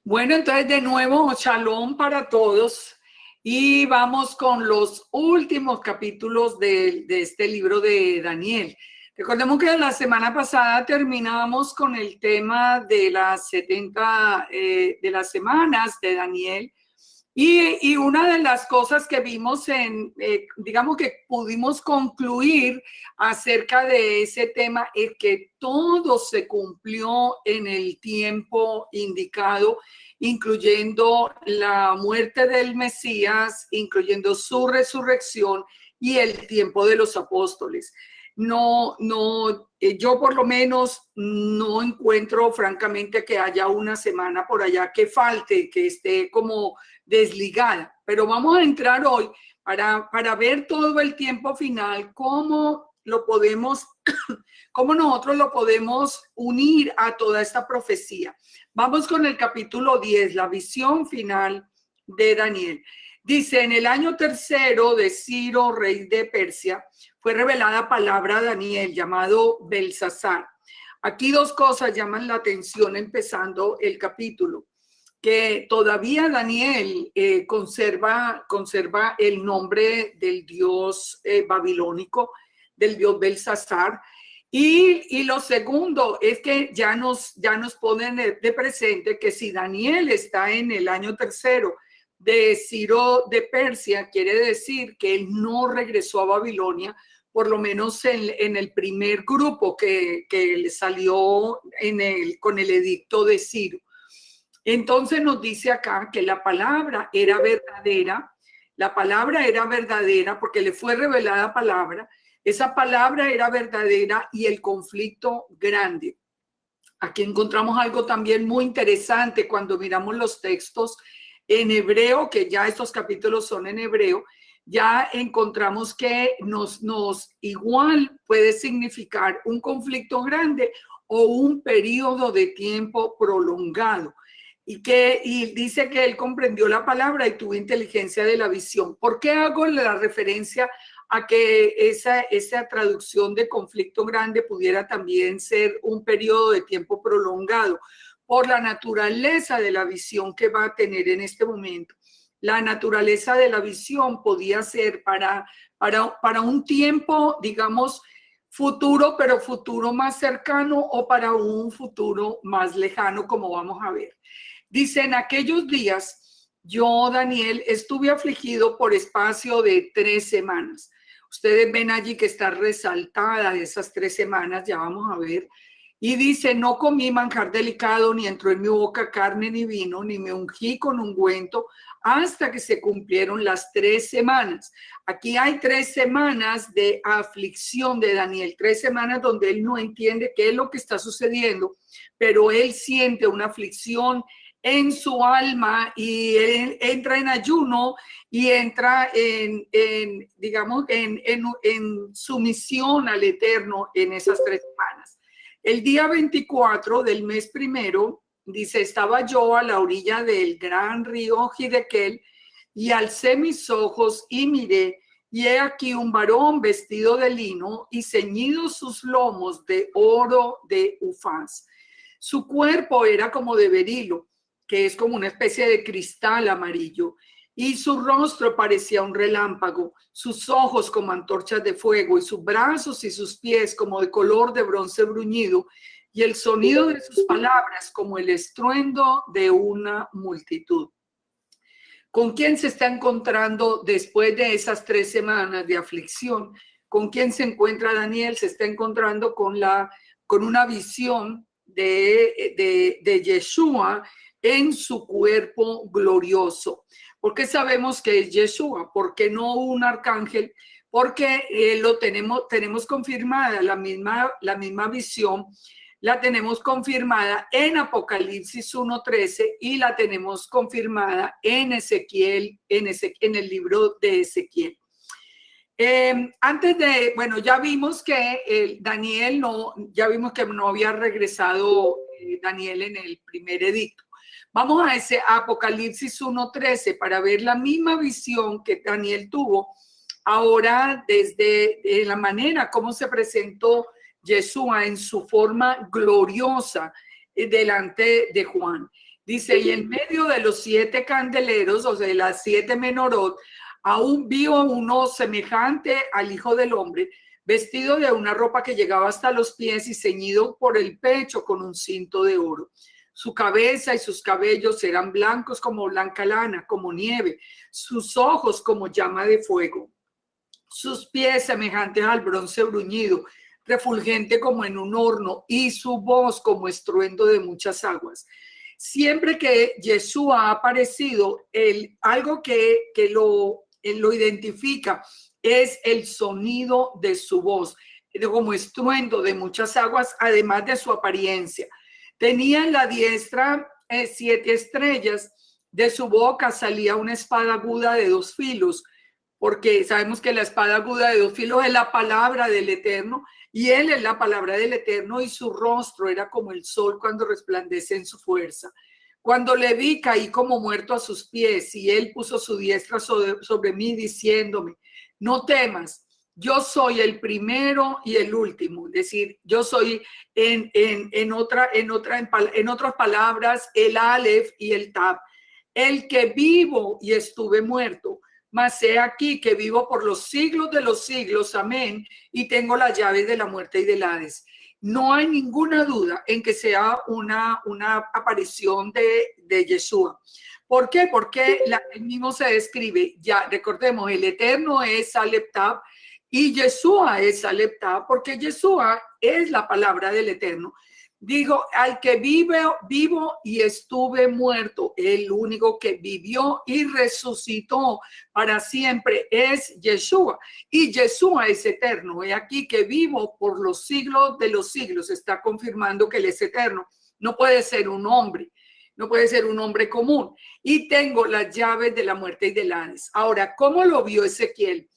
Bueno, entonces de nuevo, shalom para todos y vamos con los últimos capítulos de este libro de Daniel. Recordemos que la semana pasada terminamos con el tema de las 70 de las semanas de Daniel y una de las cosas que vimos digamos que pudimos concluir acerca de ese tema es que todo se cumplió en el tiempo indicado, incluyendo la muerte del Mesías, incluyendo su resurrección y el tiempo de los apóstoles. Yo por lo menos no encuentro francamente que haya una semana por allá que falte, que esté como desligada, pero vamos a entrar hoy para ver todo el tiempo final, cómo lo podemos, cómo nosotros lo podemos unir a toda esta profecía. Vamos con el capítulo 10, la visión final de Daniel. Dice, en el año tercero de Ciro, rey de Persia, fue revelada palabra a Daniel, llamado Belsasar. Aquí dos cosas llaman la atención empezando el capítulo, que todavía Daniel conserva el nombre del dios babilónico, del dios Belsasar. Y lo segundo es que ya nos ponen de presente que si Daniel está en el año tercero de Ciro de Persia, quiere decir que él no regresó a Babilonia, por lo menos en el primer grupo que le salió con el edicto de Ciro. Entonces nos dice acá que la palabra era verdadera porque le fue revelada palabra, esa palabra era verdadera y el conflicto grande. Aquí encontramos algo también muy interesante cuando miramos los textos en hebreo, que ya estos capítulos son en hebreo, ya encontramos que nos igual puede significar un conflicto grande o un periodo de tiempo prolongado. Y dice que él comprendió la palabra y tuvo inteligencia de la visión. ¿Por qué hago la referencia a que esa traducción de conflicto grande pudiera también ser un periodo de tiempo prolongado? Por la naturaleza de la visión que va a tener en este momento. La naturaleza de la visión podía ser para un tiempo, digamos, futuro, pero futuro más cercano o para un futuro más lejano, como vamos a ver. Dice, en aquellos días, yo, Daniel, estuve afligido por espacio de 3 semanas. Ustedes ven allí que está resaltada esas 3 semanas, ya vamos a ver. Y dice, no comí manjar delicado, ni entró en mi boca carne ni vino, ni me ungí con ungüento, hasta que se cumplieron las 3 semanas. Aquí hay 3 semanas de aflicción de Daniel, 3 semanas donde él no entiende qué es lo que está sucediendo, pero él siente una aflicción en su alma y él entra en ayuno y entra digamos, en sumisión al Eterno en esas 3 semanas. El día 24 del mes primero, dice, estaba yo a la orilla del gran río Hidekel y alcé mis ojos y miré, y he aquí un varón vestido de lino y ceñidos sus lomos de oro de Ufaz. Su cuerpo era como de berilo, que es como una especie de cristal amarillo, y su rostro parecía un relámpago, sus ojos como antorchas de fuego, y sus brazos y sus pies como de color de bronce bruñido, y el sonido de sus palabras como el estruendo de una multitud. ¿Con quién se está encontrando después de esas 3 semanas de aflicción? ¿Con quién se encuentra Daniel? Se está encontrando con una visión de Yeshua en su cuerpo glorioso. ¿Por qué sabemos que es Yeshua? ¿Por qué no un arcángel? Porque lo tenemos confirmada, la misma visión la tenemos confirmada en Apocalipsis 1:13 y la tenemos confirmada en Ezequiel, en el libro de Ezequiel. Ya vimos que ya vimos que no había regresado Daniel en el primer edicto. Vamos a ese Apocalipsis 1:13 para ver la misma visión que Daniel tuvo ahora desde la manera como se presentó Yeshua en su forma gloriosa delante de Juan. Dice, y en medio de los 7 candeleros, o sea, de las 7 menorot, aún vio uno semejante al Hijo del Hombre, vestido de una ropa que llegaba hasta los pies y ceñido por el pecho con un cinto de oro. Su cabeza y sus cabellos eran blancos como blanca lana, como nieve, sus ojos como llama de fuego, sus pies semejantes al bronce bruñido, refulgente como en un horno, y su voz como estruendo de muchas aguas. Siempre que Jesús ha aparecido, algo que lo identifica es el sonido de su voz, como estruendo de muchas aguas, además de su apariencia. Tenía en la diestra 7 estrellas, de su boca salía una espada aguda de 2 filos, porque sabemos que la espada aguda de 2 filos es la palabra del Eterno, y él es la palabra del Eterno, y su rostro era como el sol cuando resplandece en su fuerza. Cuando le vi, caí como muerto a sus pies, y él puso su diestra sobre mí, diciéndome, no temas, yo soy el primero y el último. Es decir, yo soy en otras palabras, el Aleph y el Tab, el que vivo y estuve muerto. Mas he aquí que vivo por los siglos de los siglos, amén, y tengo las llaves de la muerte y del Hades. No hay ninguna duda en que sea una aparición de Yeshua. ¿Por qué? Porque él mismo se describe, ya recordemos, el Eterno es Aleph Tab y Yeshua es Aleph Tab, porque Yeshua es la palabra del Eterno. Digo, al que vivo y estuve muerto, el único que vivió y resucitó para siempre es Yeshua. Y Yeshua es eterno. He aquí que vivo por los siglos de los siglos. Está confirmando que él es eterno. No puede ser un hombre. No puede ser un hombre común. Y tengo las llaves de la muerte y del Hades. Ahora, ¿cómo lo vio Ezequiel?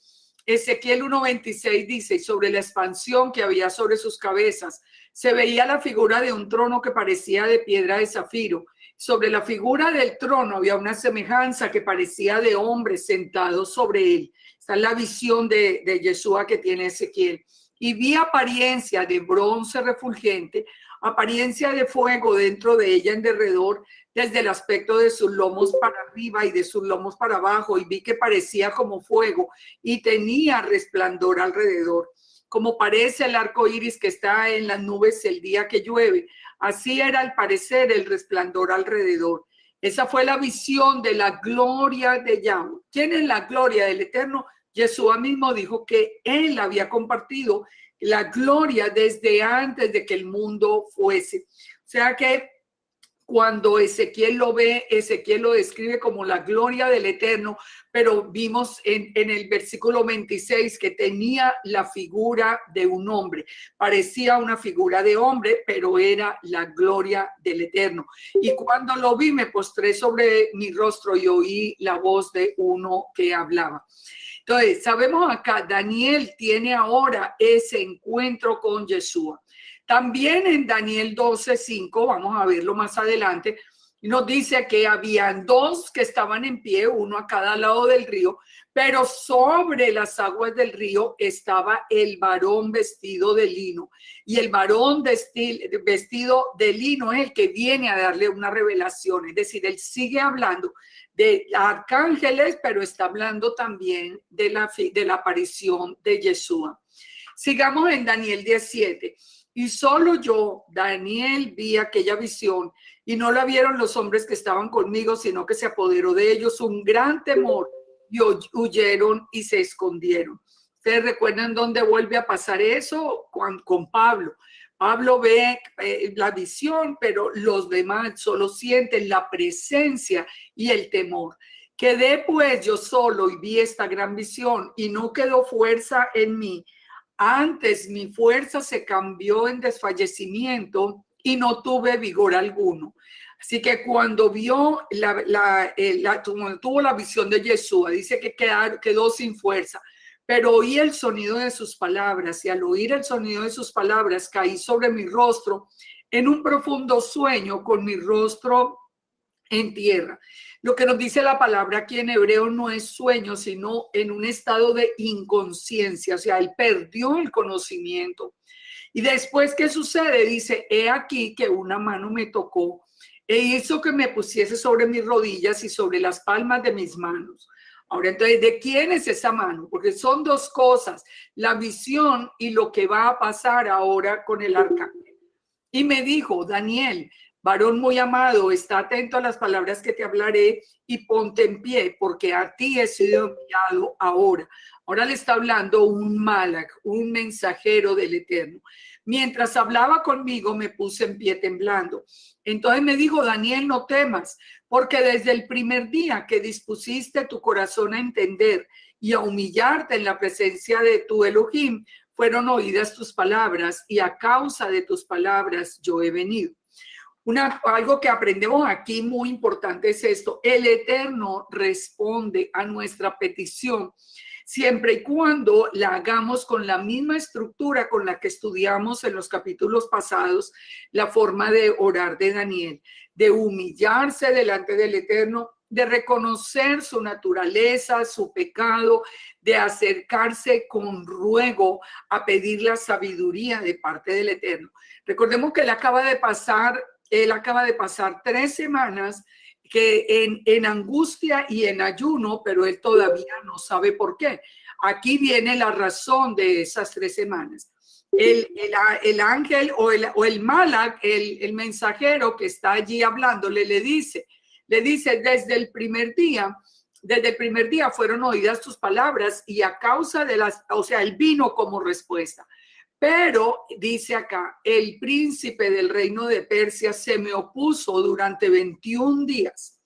Ezequiel 1:26 dice, sobre la expansión que había sobre sus cabezas, se veía la figura de un trono que parecía de piedra de zafiro. Sobre la figura del trono había una semejanza que parecía de hombre sentado sobre él. Esta es la visión de Yeshua que tiene Ezequiel. Y vi apariencia de bronce refulgente, apariencia de fuego dentro de ella en derredor, desde el aspecto de sus lomos para arriba y de sus lomos para abajo, y vi que parecía como fuego y tenía resplandor alrededor, como parece el arco iris que está en las nubes el día que llueve. Así era al parecer el resplandor alrededor. Esa fue la visión de la gloria de Yahweh. ¿Quién es la gloria del Eterno? Yeshua mismo dijo que él había compartido la gloria desde antes de que el mundo fuese. O sea que cuando Ezequiel lo ve, Ezequiel lo describe como la gloria del Eterno, pero vimos en el versículo 26 que tenía la figura de un hombre. Parecía una figura de hombre, pero era la gloria del Eterno. Y cuando lo vi, me postré sobre mi rostro y oí la voz de uno que hablaba. Entonces, sabemos acá, Daniel tiene ahora ese encuentro con Yeshua. También en Daniel 12:5, vamos a verlo más adelante, nos dice que habían 2 que estaban en pie, uno a cada lado del río, pero sobre las aguas del río estaba el varón vestido de lino. Y el varón vestido de lino es el que viene a darle una revelación, es decir, él sigue hablando de arcángeles, pero está hablando también de la aparición de Yeshua. Sigamos en Daniel 17. Y solo yo, Daniel, vi aquella visión, y no la vieron los hombres que estaban conmigo, sino que se apoderó de ellos un gran temor, y huyeron y se escondieron. ¿Ustedes recuerdan dónde vuelve a pasar eso? Con Pablo. Pablo ve la visión, pero los demás solo sienten la presencia y el temor. Quedé pues yo solo y vi esta gran visión, y no quedó fuerza en mí. Antes mi fuerza se cambió en desfallecimiento y no tuve vigor alguno. Así que cuando tuvo la visión de Yeshua, dice que quedó sin fuerza, pero oí el sonido de sus palabras, y al oír el sonido de sus palabras caí sobre mi rostro en un profundo sueño, con mi rostro en tierra. Lo que nos dice la palabra aquí en hebreo no es sueño, sino en un estado de inconsciencia. O sea, él perdió el conocimiento. Y después, ¿qué sucede? Dice, he aquí que una mano me tocó e hizo que me pusiese sobre mis rodillas y sobre las palmas de mis manos. Ahora, entonces, ¿de quién es esa mano? Porque son dos cosas, la visión y lo que va a pasar ahora con el arcángel. Y me dijo, Daniel, varón muy amado, está atento a las palabras que te hablaré y ponte en pie, porque a ti he sido enviado ahora. Ahora le está hablando un Malak, un mensajero del Eterno. Mientras hablaba conmigo, me puse en pie temblando. Entonces me dijo, Daniel, no temas, porque desde el primer día que dispusiste tu corazón a entender y a humillarte en la presencia de tu Elohim, fueron oídas tus palabras, y a causa de tus palabras yo he venido. Algo que aprendemos aquí muy importante es esto: el Eterno responde a nuestra petición siempre y cuando la hagamos con la misma estructura con la que estudiamos en los capítulos pasados, la forma de orar de Daniel, de humillarse delante del Eterno, de reconocer su naturaleza, su pecado, de acercarse con ruego a pedir la sabiduría de parte del Eterno. Recordemos que él acaba de pasar 3 semanas en angustia y en ayuno, pero él todavía no sabe por qué. Aquí viene la razón de esas 3 semanas. El ángel o el Malak, el mensajero que está allí hablándole, le dice, desde el primer día fueron oídas tus palabras, y a causa de él vino como respuesta. Pero dice acá, el príncipe del reino de Persia se me opuso durante 21 días.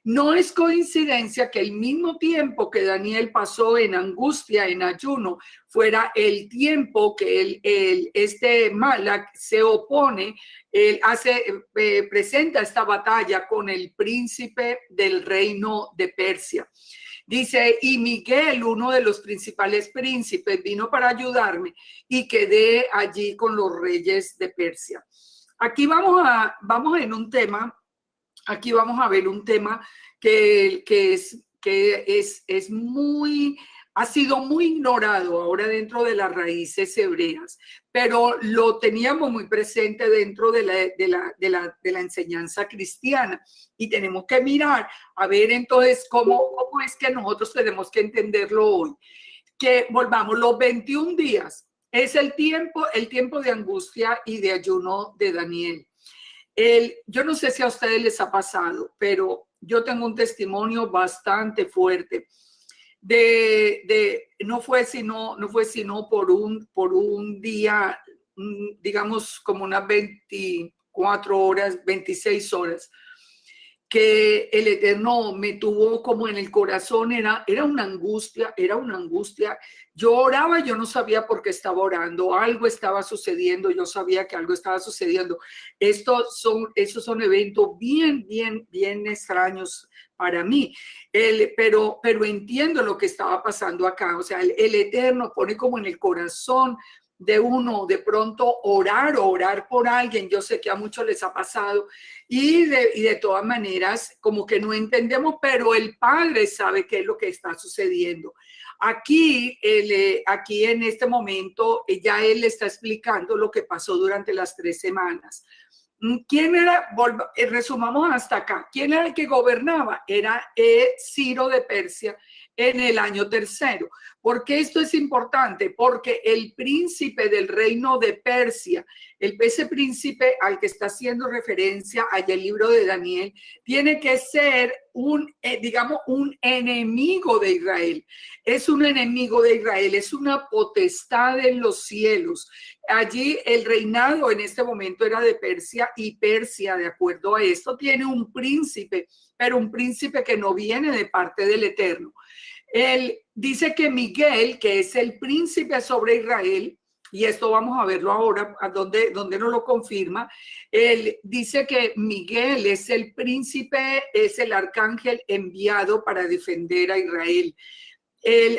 No es coincidencia que el mismo tiempo que Daniel pasó en angustia, en ayuno, fuera el tiempo que este Malak se opone, presenta esta batalla con el príncipe del reino de Persia. Dice, y Miguel, uno de los principales príncipes, vino para ayudarme y quedé allí con los reyes de Persia. Aquí vamos a ver un tema que ha sido muy ignorado ahora dentro de las raíces hebreas, pero lo teníamos muy presente dentro de la enseñanza cristiana, y tenemos que mirar a ver entonces cómo es que nosotros tenemos que entenderlo hoy. Que volvamos, los 21 días es el tiempo de angustia y de ayuno de Daniel. Yo no sé si a ustedes les ha pasado, pero yo tengo un testimonio bastante fuerte no fue sino por un día, digamos como unas 24 horas, 26 horas, que el Eterno me tuvo como en el corazón. Era una angustia. Yo oraba, yo no sabía por qué estaba orando, algo estaba sucediendo, yo sabía que algo estaba sucediendo. Esos son eventos bien extraños para mí, pero entiendo lo que estaba pasando acá. O sea, el Eterno pone como en el corazón de uno de pronto orar por alguien. Yo sé que a muchos les ha pasado, y de todas maneras como que no entendemos, pero el Padre sabe qué es lo que está sucediendo. Aquí en este momento ya Él está explicando lo que pasó durante las 3 semanas. ¿Quién era? Resumamos hasta acá. ¿Quién era el que gobernaba? Era Ciro de Persia en el año 3. ¿Por qué esto es importante? Porque el príncipe del reino de Persia, ese príncipe al que está haciendo referencia allá el libro de Daniel, tiene que ser un enemigo de Israel. Es un enemigo de Israel, es una potestad en los cielos. Allí el reinado en este momento era de Persia, y Persia, de acuerdo a esto, tiene un príncipe, pero un príncipe que no viene de parte del Eterno. Él dice que Miguel, que es el príncipe sobre Israel, y esto vamos a verlo ahora, donde nos lo confirma. Él dice que Miguel es el príncipe, es el arcángel enviado para defender a Israel.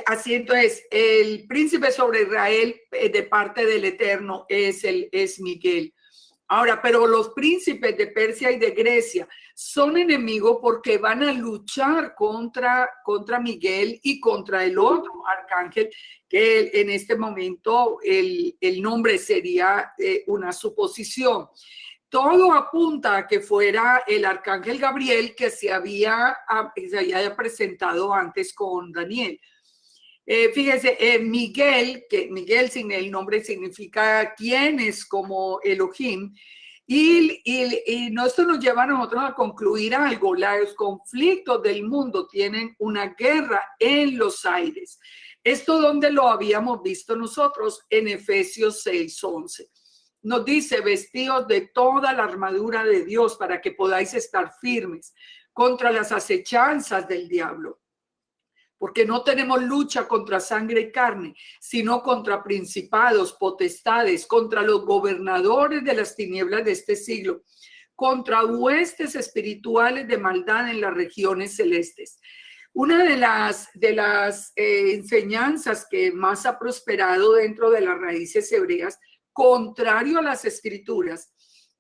Así entonces, el príncipe sobre Israel de parte del Eterno es Miguel. Ahora, pero los príncipes de Persia y de Grecia son enemigos porque van a luchar contra Miguel y contra el otro arcángel, que en este momento el nombre sería una suposición. todo apunta a que fuera el arcángel Gabriel que se había presentado antes con Daniel. Fíjese, Miguel, que Miguel sin el nombre significa quién es como Elohim, y esto nos lleva a nosotros a concluir algo: los conflictos del mundo tienen una guerra en los aires. ¿Esto dónde lo habíamos visto nosotros? En Efesios 6:11. Nos dice: vestidos de toda la armadura de Dios para que podáis estar firmes contra las acechanzas del diablo. Porque no tenemos lucha contra sangre y carne, sino contra principados, potestades, contra los gobernadores de las tinieblas de este siglo, contra huestes espirituales de maldad en las regiones celestes. Una de las enseñanzas que más ha prosperado dentro de las raíces hebreas, contrario a las escrituras,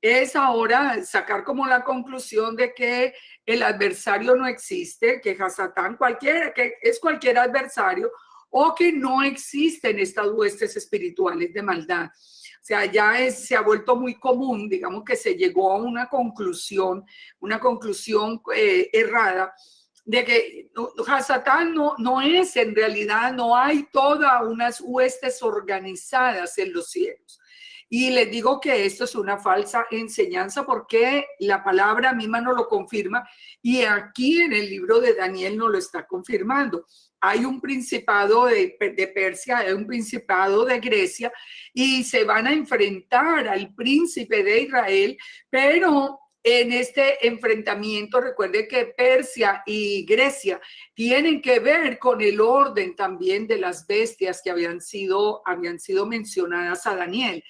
es ahora sacar como la conclusión de que el adversario no existe, que Hasatán que es cualquier adversario, o que no existen estas huestes espirituales de maldad. O sea, ya se ha vuelto muy común, digamos que se llegó a una conclusión errada, de que Hasatán no es, en realidad no hay todas unas huestes organizadas en los cielos. Y les digo que esto es una falsa enseñanza porque la palabra misma no lo confirma, y aquí en el libro de Daniel no lo está confirmando. Hay un principado de Persia, hay un principado de Grecia, y se van a enfrentar al príncipe de Israel, pero en este enfrentamiento, recuerde que Persia y Grecia tienen que ver con el orden también de las bestias que habían sido mencionadas a Daniel.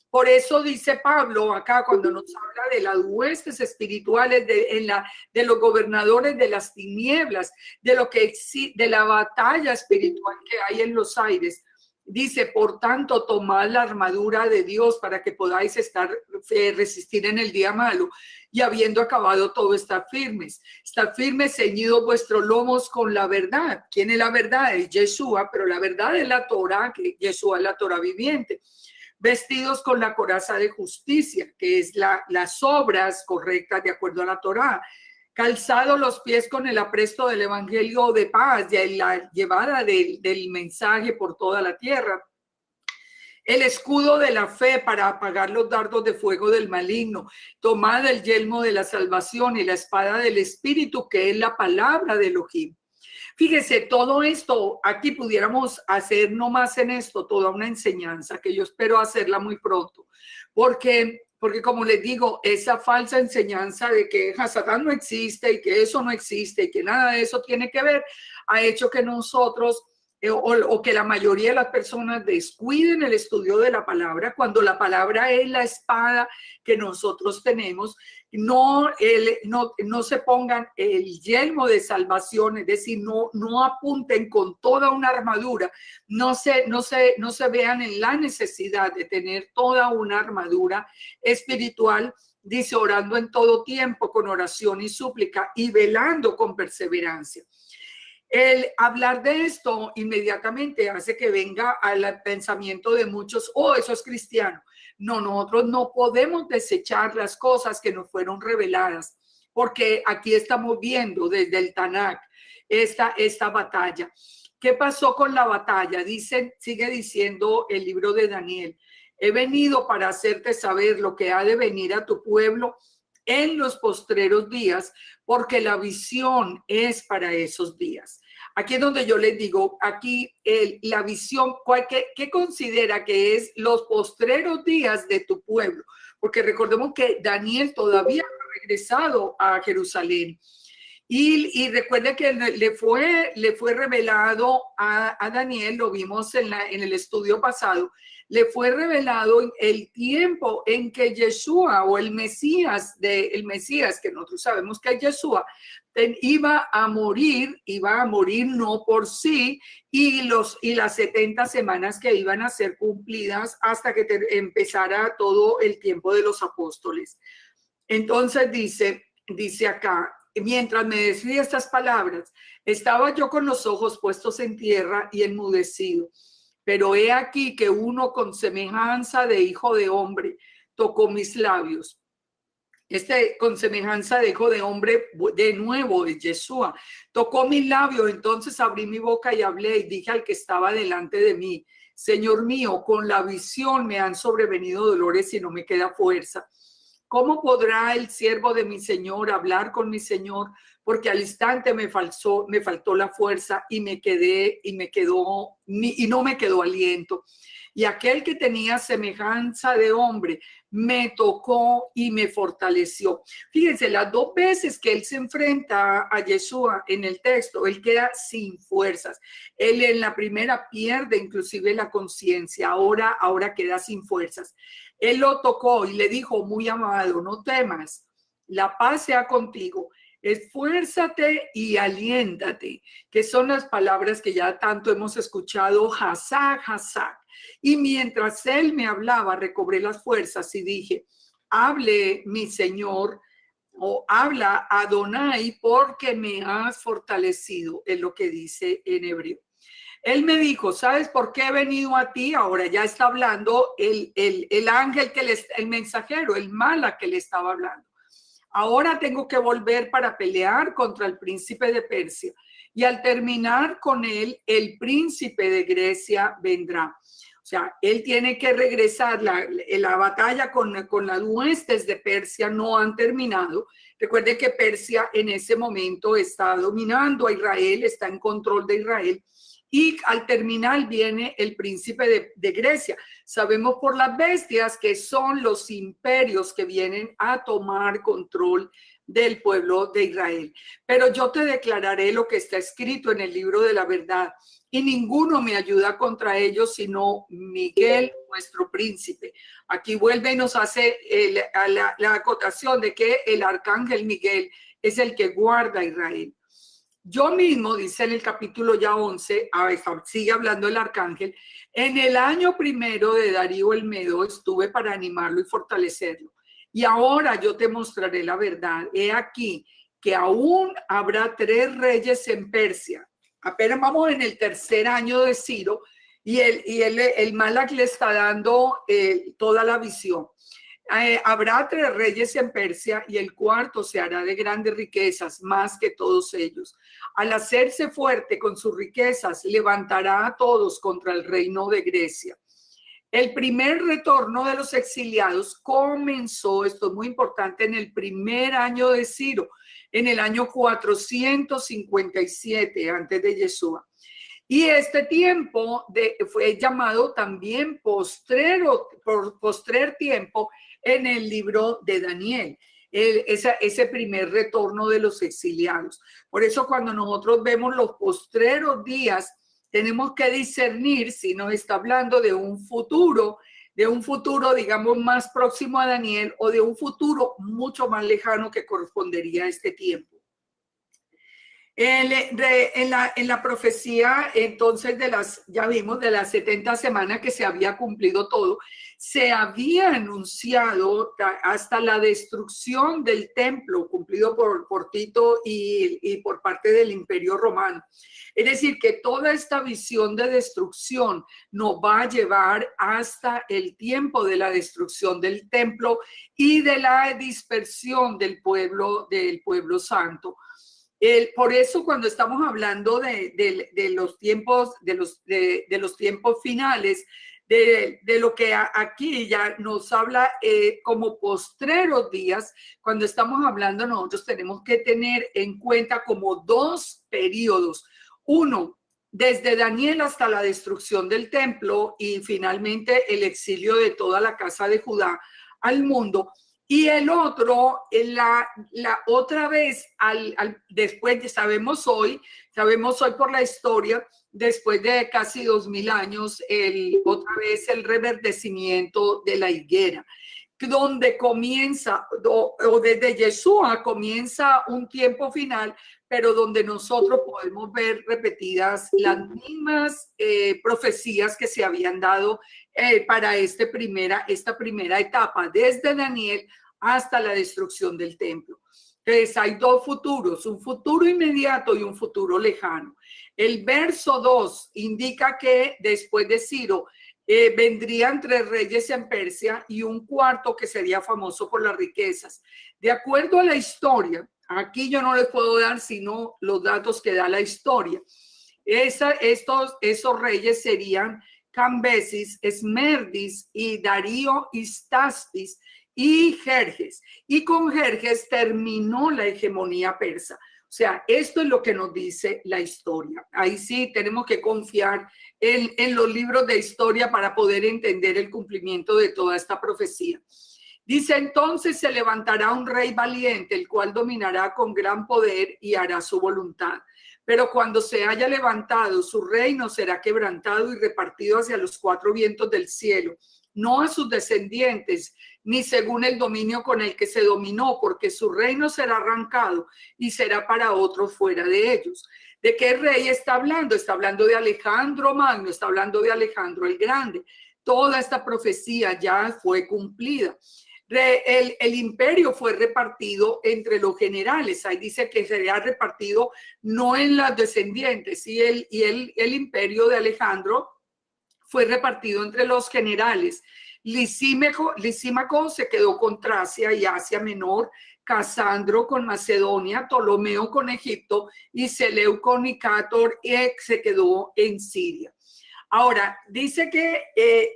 Por eso dice Pablo acá, cuando nos habla de las huestes espirituales, de los gobernadores de las tinieblas, de la batalla espiritual que hay en los aires, dice: por tanto, tomad la armadura de Dios para que podáis resistir en el día malo, y habiendo acabado todo, estar firmes, ceñidos vuestros lomos con la verdad. ¿Quién es la verdad? Es Yeshua, pero la verdad es la Torah, que Yeshua es la Torah viviente. Vestidos con la coraza de justicia, que es las obras correctas de acuerdo a la Torá. Calzados los pies con el apresto del evangelio de paz, y la llevada del mensaje por toda la tierra. El escudo de la fe para apagar los dardos de fuego del maligno. Tomad el yelmo de la salvación y la espada del Espíritu, que es la palabra de Elohim. Fíjese, todo esto, aquí pudiéramos hacer nomás en esto toda una enseñanza que yo espero hacerla muy pronto, porque como les digo, esa falsa enseñanza de que Hasatán no existe y que eso no existe y que nada de eso tiene que ver, ha hecho que nosotros o que la mayoría de las personas descuiden el estudio de la palabra, cuando la palabra es la espada que nosotros tenemos. No se pongan el yelmo de salvación, es decir, no apunten con toda una armadura, no se vean en la necesidad de tener toda una armadura espiritual. Dice: orando en todo tiempo con oración y súplica y velando con perseverancia. El hablar de esto inmediatamente hace que venga al pensamiento de muchos: oh, eso es cristiano. No, nosotros no podemos desechar las cosas que nos fueron reveladas, porque aquí estamos viendo desde el Tanakh esta batalla. ¿Qué pasó con la batalla? Sigue diciendo el libro de Daniel: he venido para hacerte saber lo que ha de venir a tu pueblo en los postreros días, porque la visión es para esos días. Aquí es donde yo les digo, aquí la visión, ¿qué considera que es los postreros días de tu pueblo? Porque recordemos que Daniel todavía no ha regresado a Jerusalén. Y recuerde que le fue revelado a Daniel, lo vimos en el estudio pasado, le fue revelado el tiempo en que Yeshua, o el Mesías, que nosotros sabemos que es Yeshua, iba a morir no por sí, y las 70 semanas que iban a ser cumplidas hasta que empezara todo el tiempo de los apóstoles. Entonces dice acá: mientras me decía estas palabras, estaba yo con los ojos puestos en tierra y enmudecido. Pero he aquí que uno con semejanza de hijo de hombre tocó mis labios. con semejanza de hijo de hombre, de nuevo, de Yeshua. Tocó mis labios, entonces abrí mi boca y hablé y dije al que estaba delante de mí: Señor mío, con la visión me han sobrevenido dolores y no me queda fuerza. ¿Cómo podrá el siervo de mi Señor hablar con mi Señor? Porque al instante me faltó la fuerza y no me quedó aliento. Y aquel que tenía semejanza de hombre me tocó y me fortaleció. Fíjense, las dos veces que él se enfrenta a Yeshua en el texto, él queda sin fuerzas. Él en la primera pierde inclusive la conciencia, ahora queda sin fuerzas. Él lo tocó y le dijo: muy amado, no temas, la paz sea contigo. Esfuérzate y aliéntate, que son las palabras que ya tanto hemos escuchado, Hazak, Hazak. Y mientras él me hablaba, recobré las fuerzas y dije: hable mi Señor, o habla Adonai, porque me has fortalecido, es lo que dice en hebreo. Él me dijo: ¿sabes por qué he venido a ti? Ahora ya está hablando el ángel, el mensajero, el mala que le estaba hablando. Ahora tengo que volver para pelear contra el príncipe de Persia. Y al terminar con él, el príncipe de Grecia vendrá. O sea, él tiene que regresar. La batalla con las huestes de Persia no han terminado. Recuerde que Persia en ese momento está dominando a Israel, está en control de Israel. Y al terminar viene el príncipe de Grecia. Sabemos por las bestias que son los imperios que vienen a tomar control del pueblo de Israel. Pero yo te declararé lo que está escrito en el libro de la verdad, y ninguno me ayuda contra ellos sino Miguel, nuestro príncipe. Aquí vuelve y nos hace la acotación de que el arcángel Miguel es el que guarda a Israel. Yo mismo, dice en el capítulo ya 11, sigue hablando el arcángel: en el año primero de Darío el Medo estuve para animarlo y fortalecerlo. Y ahora yo te mostraré la verdad. He aquí que aún habrá 3 reyes en Persia. Apenas vamos en el tercer año de Ciro, y el Malak le está dando toda la visión. Habrá 3 reyes en Persia, y el cuarto se hará de grandes riquezas, más que todos ellos. Al hacerse fuerte con sus riquezas, levantará a todos contra el reino de Grecia. El primer retorno de los exiliados comenzó, esto es muy importante, en el primer año de Ciro, en el año 457 antes de Yeshua. Y este tiempo fue llamado también postrer tiempo en el libro de Daniel, ese primer retorno de los exiliados. Por eso cuando nosotros vemos los postreros días, tenemos que discernir si nos está hablando de un futuro, digamos, más próximo a Daniel, o de un futuro mucho más lejano que correspondería a este tiempo. En la profecía, entonces, ya vimos, de las 70 semanas que se había cumplido todo, se había anunciado hasta la destrucción del templo, cumplido por Tito y por parte del Imperio Romano. Es decir, que toda esta visión de destrucción nos va a llevar hasta el tiempo de la destrucción del templo y de la dispersión del pueblo santo. Por eso, cuando estamos hablando de los tiempos finales, de lo que aquí ya nos habla como postreros días, cuando estamos hablando, nosotros tenemos que tener en cuenta como 2 periodos. Uno, desde Daniel hasta la destrucción del templo, y finalmente el exilio de toda la casa de Judá al mundo. Y el otro, la otra vez, después, sabemos hoy por la historia, después de casi 2000 años, otra vez el reverdecimiento de la higuera, donde comienza, o desde Yeshua comienza un tiempo final, pero donde nosotros podemos ver repetidas las mismas profecías que se habían dado para esta primera etapa, desde Daniel hasta la destrucción del templo. Entonces hay 2 futuros, un futuro inmediato y un futuro lejano. El verso 2 indica que después de Ciro, vendrían 3 reyes en Persia y un cuarto que sería famoso por las riquezas. De acuerdo a la historia, aquí yo no les puedo dar sino los datos que da la historia. Esos reyes serían Cambesis, Esmerdis y Darío Istastis y Jerjes. Y con Jerjes terminó la hegemonía persa. O sea, esto es lo que nos dice la historia. Ahí sí tenemos que confiar en los libros de historia para poder entender el cumplimiento de toda esta profecía. Dice, entonces se levantará un rey valiente, el cual dominará con gran poder y hará su voluntad. Pero cuando se haya levantado, su reino será quebrantado y repartido hacia los 4 vientos del cielo, no a sus descendientes, ni según el dominio con el que se dominó, porque su reino será arrancado y será para otros fuera de ellos. ¿De qué rey está hablando? Está hablando de Alejandro Magno, está hablando de Alejandro el Grande. Toda esta profecía ya fue cumplida. El imperio fue repartido entre los generales. Ahí dice que sería repartido no en los descendientes. Y el imperio de Alejandro fue repartido entre los generales. Lisímaco se quedó con Tracia y Asia Menor, Casandro con Macedonia, Ptolomeo con Egipto y Seleuco con Nicator se quedó en Siria. Ahora, dice que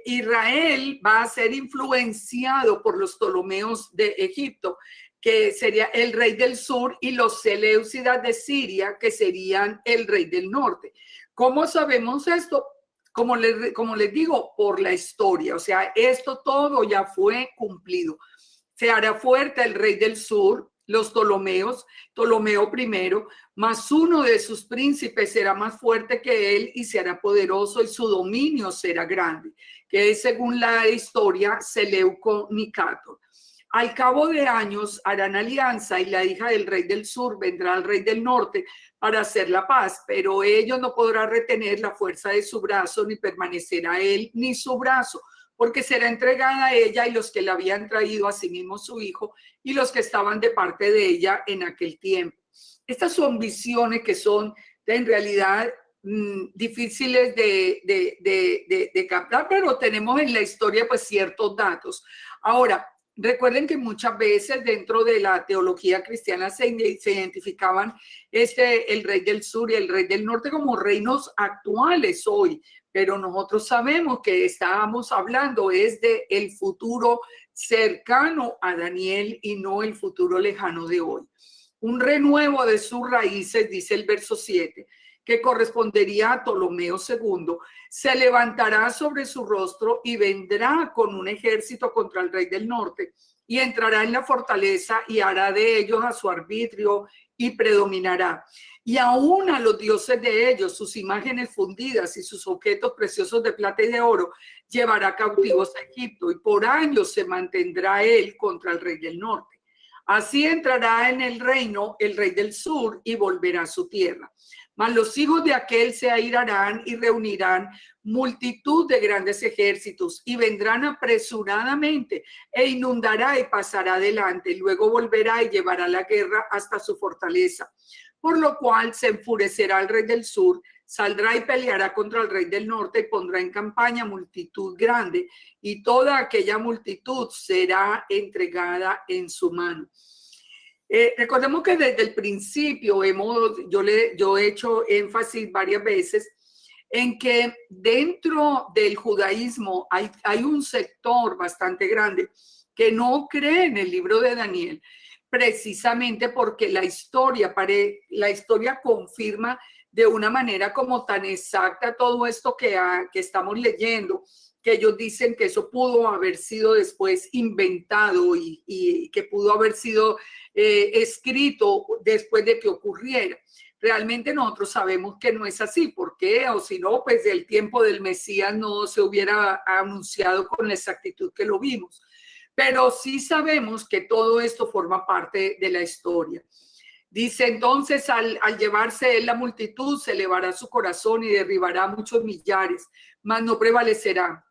Israel va a ser influenciado por los Ptolomeos de Egipto, que sería el rey del sur, y los Seleucidas de Siria, que serían el rey del norte. ¿Cómo sabemos esto? Como les digo, por la historia. O sea, esto todo ya fue cumplido. Se hará fuerte el rey del sur, los Ptolomeos, Ptolomeo I, más uno de sus príncipes será más fuerte que él y se hará poderoso y su dominio será grande, que es, según la historia, Seleuco Nicator. Al cabo de años harán alianza y la hija del rey del sur vendrá al rey del norte para hacer la paz, pero ellos no podrán retener la fuerza de su brazo, ni permanecerá él ni su brazo, porque será entregada a ella y los que la habían traído a sí mismo su hijo y los que estaban de parte de ella en aquel tiempo. Estas son visiones que son en realidad difíciles de captar, pero tenemos en la historia pues ciertos datos. Ahora, recuerden que muchas veces dentro de la teología cristiana se identificaban el rey del sur y el rey del norte como reinos actuales hoy, pero nosotros sabemos que estábamos hablando es de el futuro cercano a Daniel y no el futuro lejano de hoy. Un renuevo de sus raíces, dice el verso 7, que correspondería a Ptolomeo II, se levantará sobre su rostro y vendrá con un ejército contra el rey del norte y entrará en la fortaleza y hará de ellos a su arbitrio y predominará. Y aún a los dioses de ellos, sus imágenes fundidas y sus objetos preciosos de plata y de oro, llevará cautivos a Egipto y por años se mantendrá él contra el rey del norte. Así entrará en el reino el rey del sur y volverá a su tierra. Mas los hijos de aquel se airarán y reunirán multitud de grandes ejércitos y vendrán apresuradamente e inundará y pasará adelante. Luego volverá y llevará la guerra hasta su fortaleza. Por lo cual se enfurecerá el rey del sur, saldrá y peleará contra el rey del norte y pondrá en campaña multitud grande y toda aquella multitud será entregada en su mano. Recordemos que desde el principio yo he hecho énfasis varias veces en que dentro del judaísmo hay un sector bastante grande que no cree en el libro de Daniel, precisamente porque la historia confirma de una manera como tan exacta todo esto que estamos leyendo, que ellos dicen que eso pudo haber sido después inventado y que pudo haber sido escrito después de que ocurriera. Realmente nosotros sabemos que no es así. ¿Por qué? O si no, pues el tiempo del Mesías no se hubiera anunciado con la exactitud que lo vimos. Pero sí sabemos que todo esto forma parte de la historia. Dice entonces, al llevarse él la multitud, se elevará su corazón y derribará muchos millares, mas no prevalecerá.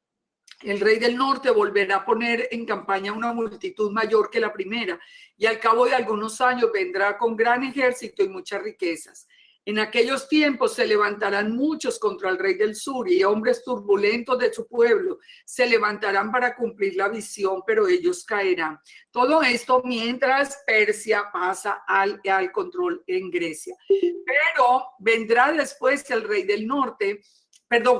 El rey del norte volverá a poner en campaña una multitud mayor que la primera, y al cabo de algunos años vendrá con gran ejército y muchas riquezas. En aquellos tiempos se levantarán muchos contra el rey del sur y hombres turbulentos de su pueblo se levantarán para cumplir la visión, pero ellos caerán. Todo esto mientras Persia pasa al control en Grecia. Pero vendrá después el rey del norte,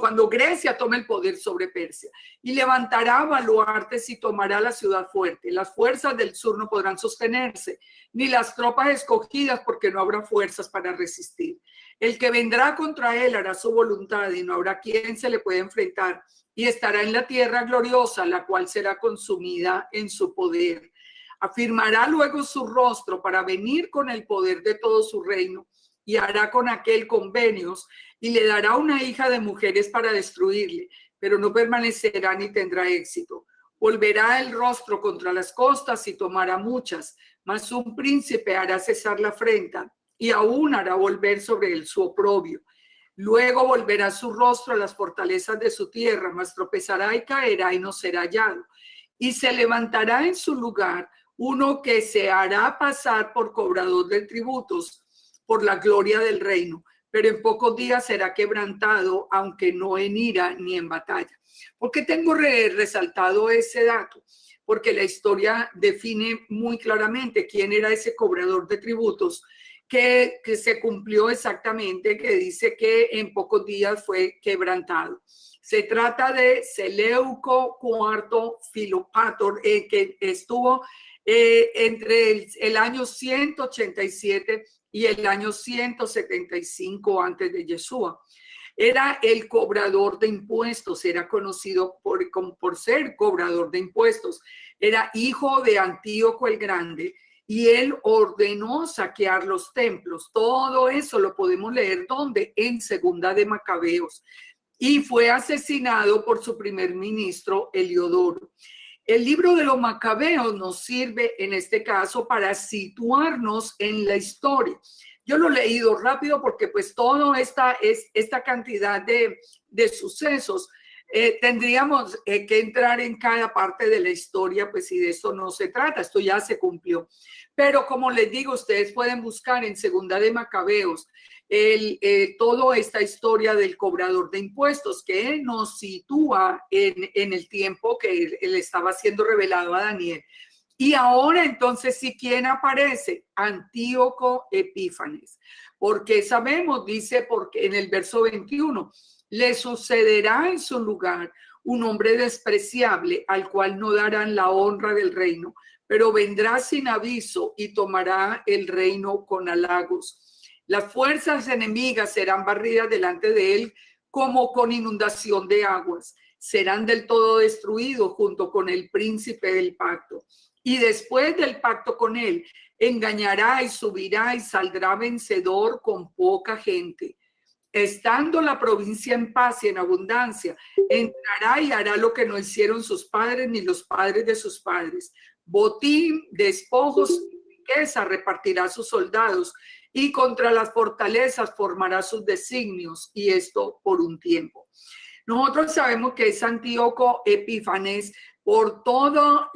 cuando Grecia tome el poder sobre Persia, y levantará baluartes y tomará la ciudad fuerte. Las fuerzas del sur no podrán sostenerse, ni las tropas escogidas, porque no habrá fuerzas para resistir. El que vendrá contra él hará su voluntad y no habrá quien se le pueda enfrentar, y estará en la tierra gloriosa, la cual será consumida en su poder. Afirmará luego su rostro para venir con el poder de todo su reino, y hará con aquel convenios, y le dará una hija de mujeres para destruirle, pero no permanecerá ni tendrá éxito. Volverá el rostro contra las costas y tomará muchas, mas un príncipe hará cesar la afrenta y aún hará volver sobre él su oprobio. Luego volverá su rostro a las fortalezas de su tierra, mas tropezará y caerá y no será hallado. Y se levantará en su lugar uno que se hará pasar por cobrador de tributos por la gloria del reino, pero en pocos días será quebrantado, aunque no en ira ni en batalla. ¿Por qué tengo resaltado ese dato? Porque la historia define muy claramente quién era ese cobrador de tributos, que se cumplió exactamente, que dice que en pocos días fue quebrantado. Se trata de Seleuco IV Filopator, que estuvo entre el año 187 y el año 175 antes de Yeshua. Era el cobrador de impuestos, era conocido por ser cobrador de impuestos. Era hijo de Antíoco el Grande y él ordenó saquear los templos. Todo eso lo podemos leer ¿dónde? En Segunda de Macabeos. Y fue asesinado por su primer ministro, Heliodoro. El libro de los Macabeos nos sirve en este caso para situarnos en la historia. Yo lo he leído rápido porque pues toda esta cantidad de sucesos tendríamos que entrar en cada parte de la historia, pues si de esto no se trata, esto ya se cumplió. Pero como les digo, ustedes pueden buscar en Segunda de Macabeos toda esta historia del cobrador de impuestos que nos sitúa en el tiempo que él estaba siendo revelado a Daniel. Y ahora entonces, ¿sí quién aparece? Antíoco Epífanes. Porque sabemos, dice, porque en el verso 21, le sucederá en su lugar un hombre despreciable al cual no darán la honra del reino, pero vendrá sin aviso y tomará el reino con halagos. Las fuerzas enemigas serán barridas delante de él como con inundación de aguas. Serán del todo destruidos junto con el príncipe del pacto. Y después del pacto con él, engañará y subirá y saldrá vencedor con poca gente. Estando la provincia en paz y en abundancia, entrará y hará lo que no hicieron sus padres ni los padres de sus padres. Botín, despojos y riqueza repartirá a sus soldados y contra las fortalezas formará sus designios, y esto por un tiempo. Nosotros sabemos que es Antíoco Epífanes por todos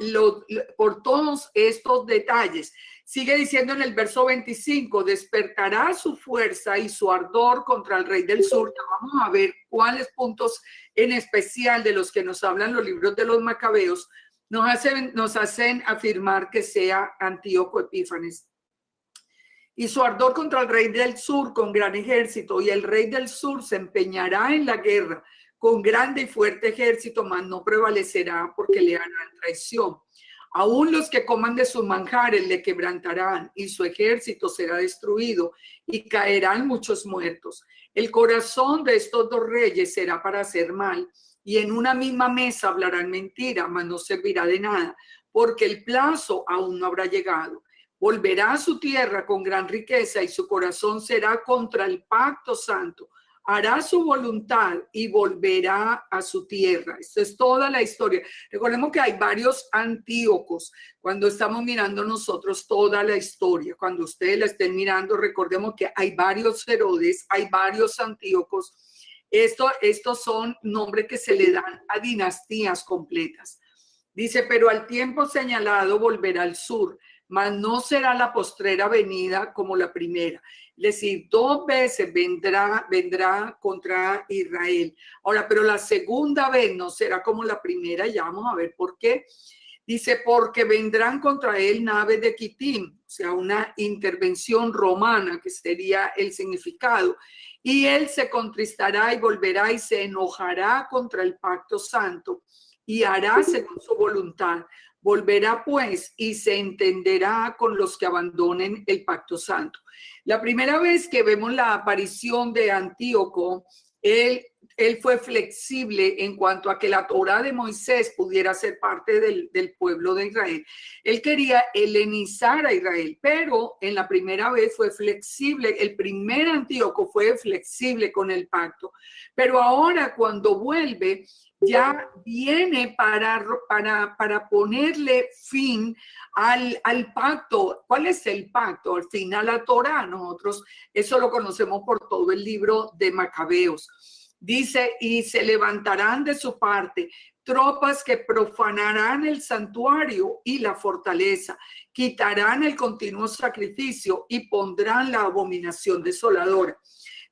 estos detalles. Sigue diciendo en el verso 25, despertará su fuerza y su ardor contra el rey del sur. Ya vamos a ver cuáles puntos en especial de los que nos hablan los libros de los Macabeos nos hacen afirmar que sea Antíoco Epífanes. Y su ardor contra el rey del sur con gran ejército, y el rey del sur se empeñará en la guerra con grande y fuerte ejército, mas no prevalecerá porque le harán traición. Aún los que coman de sus manjares le quebrantarán, y su ejército será destruido, y caerán muchos muertos. El corazón de estos dos reyes será para hacer mal, y en una misma mesa hablarán mentira, mas no servirá de nada, porque el plazo aún no habrá llegado. Volverá a su tierra con gran riqueza, y su corazón será contra el pacto santo. Hará su voluntad y volverá a su tierra. Esto es toda la historia. Recordemos que hay varios Antíocos. Cuando estamos mirando nosotros toda la historia, cuando ustedes la estén mirando, recordemos que hay varios Herodes, hay varios Antíocos. Estos son nombres que se le dan a dinastías completas. Dice, pero al tiempo señalado volverá al sur, mas no será la postrera venida como la primera. Es decir, 2 veces vendrá contra Israel. Ahora, pero la segunda vez no será como la primera, ya vamos a ver por qué. Dice, porque vendrán contra él naves de Quitim, o sea, una intervención romana, que sería el significado. Y él se contristará y volverá y se enojará contra el pacto santo y hará según su voluntad. Volverá pues y se entenderá con los que abandonen el pacto santo. La primera vez que vemos la aparición de Antíoco, él fue flexible en cuanto a que la Torá de Moisés pudiera ser parte del pueblo de Israel. Él quería helenizar a Israel, pero en la primera vez fue flexible. El primer Antíoco fue flexible con el pacto, pero ahora cuando vuelve, ya viene para ponerle fin al pacto. ¿Cuál es el pacto? Al fin, a la Torá. Nosotros eso lo conocemos por todo el libro de Macabeos. Dice, y se levantarán de su parte tropas que profanarán el santuario y la fortaleza, quitarán el continuo sacrificio y pondrán la abominación desoladora.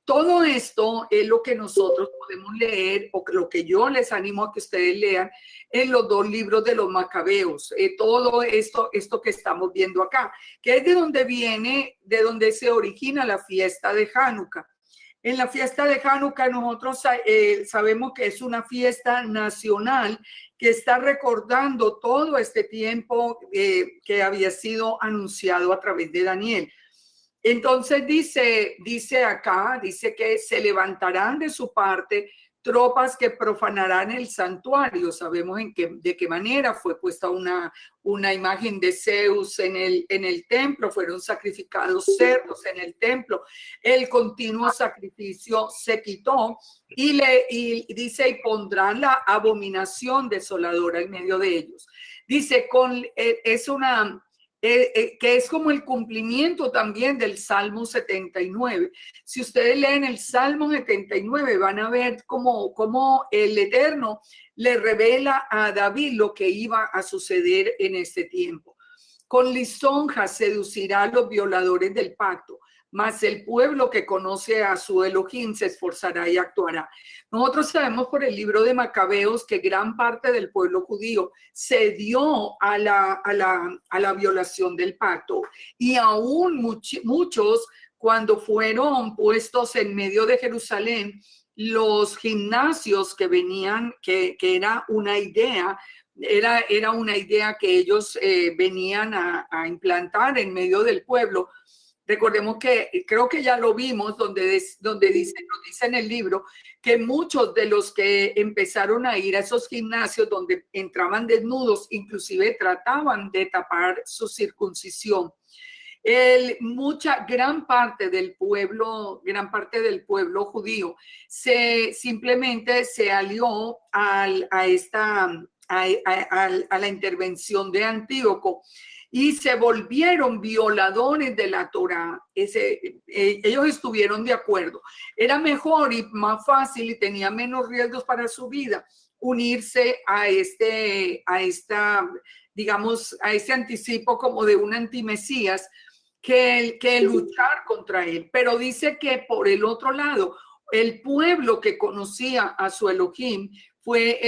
Todo esto es lo que nosotros podemos leer, o lo que yo les animo a que ustedes lean en los 2 libros de los Macabeos. Todo esto que estamos viendo acá, que es de donde se origina la fiesta de Hanukkah. En la fiesta de Hanukkah nosotros sabemos que es una fiesta nacional que está recordando todo este tiempo que había sido anunciado a través de Daniel. Entonces dice acá, dice que se levantarán de su parte tropas que profanarán el santuario. Sabemos de qué manera fue puesta una imagen de Zeus en el templo, fueron sacrificados cerdos en el templo. El continuo sacrificio se quitó y dice, y pondrán la abominación desoladora en medio de ellos. Dice, que es como el cumplimiento también del Salmo 79. Si ustedes leen el Salmo 79, van a ver cómo el Eterno le revela a David lo que iba a suceder en este tiempo. Con lisonja seducirá a los violadores del pacto, mas el pueblo que conoce a su Elohim se esforzará y actuará. Nosotros sabemos por el libro de Macabeos que gran parte del pueblo judío se dio a la violación del pacto, y aún muchos, cuando fueron puestos en medio de Jerusalén, los gimnasios que venían, que era una idea, era una idea que ellos venían a implantar en medio del pueblo. Recordemos que creo que ya lo vimos donde nos dice en el libro que muchos de los que empezaron a ir a esos gimnasios donde entraban desnudos, inclusive trataban de tapar su circuncisión. Gran parte del pueblo judío simplemente se alió a la intervención de Antíoco y se volvieron violadores de la Torá. Ellos estuvieron de acuerdo. Era mejor y más fácil y tenía menos riesgos para su vida unirse a este anticipo como de un antimesías que luchar contra él. Pero dice que por el otro lado, el pueblo que conocía a su Elohim fue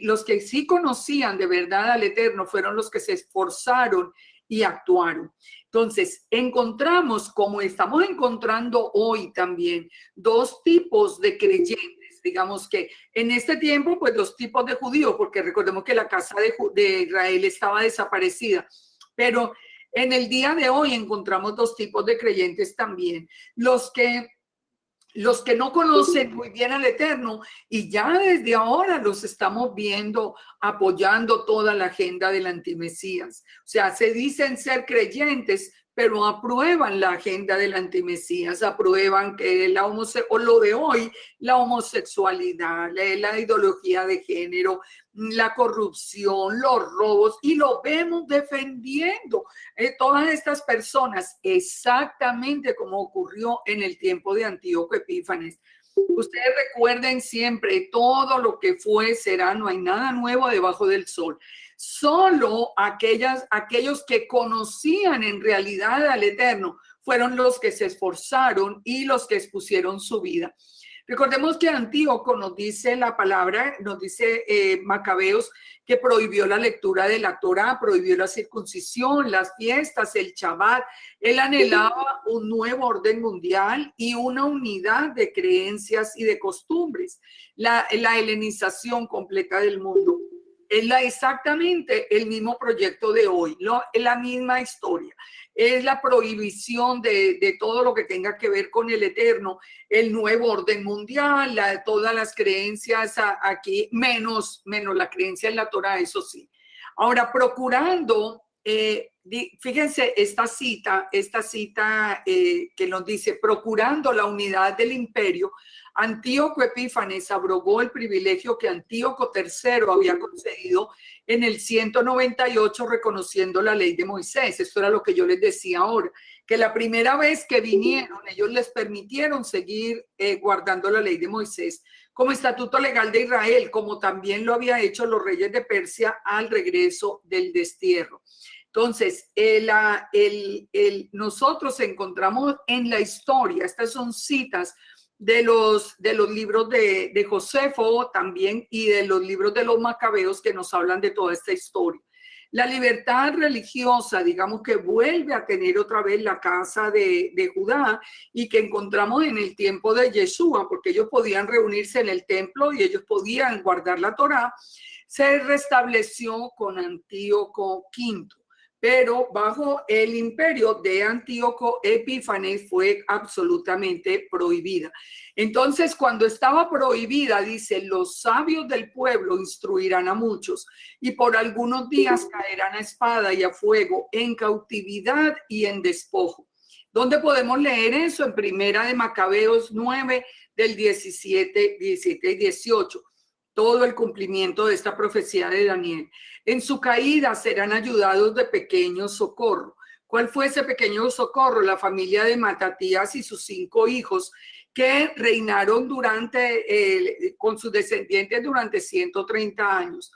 los que sí conocían de verdad al Eterno fueron los que se esforzaron y actuaron. Entonces, encontramos, como estamos encontrando hoy también, 2 tipos de creyentes. Digamos que en este tiempo, pues 2 tipos de judíos, porque recordemos que la casa de Israel estaba desaparecida. Pero en el día de hoy encontramos 2 tipos de creyentes también. Los que no conocen muy bien al Eterno, y ya desde ahora los estamos viendo apoyando toda la agenda del antimesías. O sea, se dicen ser creyentes, pero aprueban la agenda del antimesías, aprueban que lo de hoy, la homosexualidad, la ideología de género, la corrupción, los robos, y lo vemos defendiendo todas estas personas, exactamente como ocurrió en el tiempo de Antíoco Epífanes. Ustedes recuerden siempre, todo lo que fue será, no hay nada nuevo debajo del sol. Solo aquellos que conocían en realidad al Eterno fueron los que se esforzaron y los que expusieron su vida. Recordemos que Antíoco nos dice la palabra, nos dice Macabeos, que prohibió la lectura de la Torá, prohibió la circuncisión, las fiestas, el Shabbat. Él anhelaba un nuevo orden mundial y una unidad de creencias y de costumbres, la helenización completa del mundo. Es exactamente el mismo proyecto de hoy, es la misma historia. Es la prohibición de todo lo que tenga que ver con el Eterno, el nuevo orden mundial, todas las creencias aquí, menos la creencia en la Torah, eso sí. Ahora, procurando, fíjense esta cita que nos dice, procurando la unidad del imperio, Antíoco Epífanes abrogó el privilegio que Antíoco III había concedido en el 198, reconociendo la ley de Moisés. Esto era lo que yo les decía ahora, que la primera vez que vinieron, ellos les permitieron seguir guardando la ley de Moisés como estatuto legal de Israel, como también lo había hecho los reyes de Persia al regreso del destierro. Entonces, nosotros encontramos en la historia, estas son citas de los libros de Josefo también y de los libros de los Macabeos que nos hablan de toda esta historia. La libertad religiosa, digamos que vuelve a tener otra vez la casa de Judá y que encontramos en el tiempo de Yeshua, porque ellos podían reunirse en el templo y ellos podían guardar la Torá, se restableció con Antíoco V. Pero bajo el imperio de Antíoco Epífanes fue absolutamente prohibida. Entonces, cuando estaba prohibida, dice, los sabios del pueblo instruirán a muchos y por algunos días caerán a espada y a fuego, en cautividad y en despojo. ¿Dónde podemos leer eso? En Primera de Macabeos 9, del 17 y 18. Todo el cumplimiento de esta profecía de Daniel. En su caída serán ayudados de pequeño socorro. ¿Cuál fue ese pequeño socorro? La familia de Matatías y sus 5 hijos que reinaron con sus descendientes durante 130 años.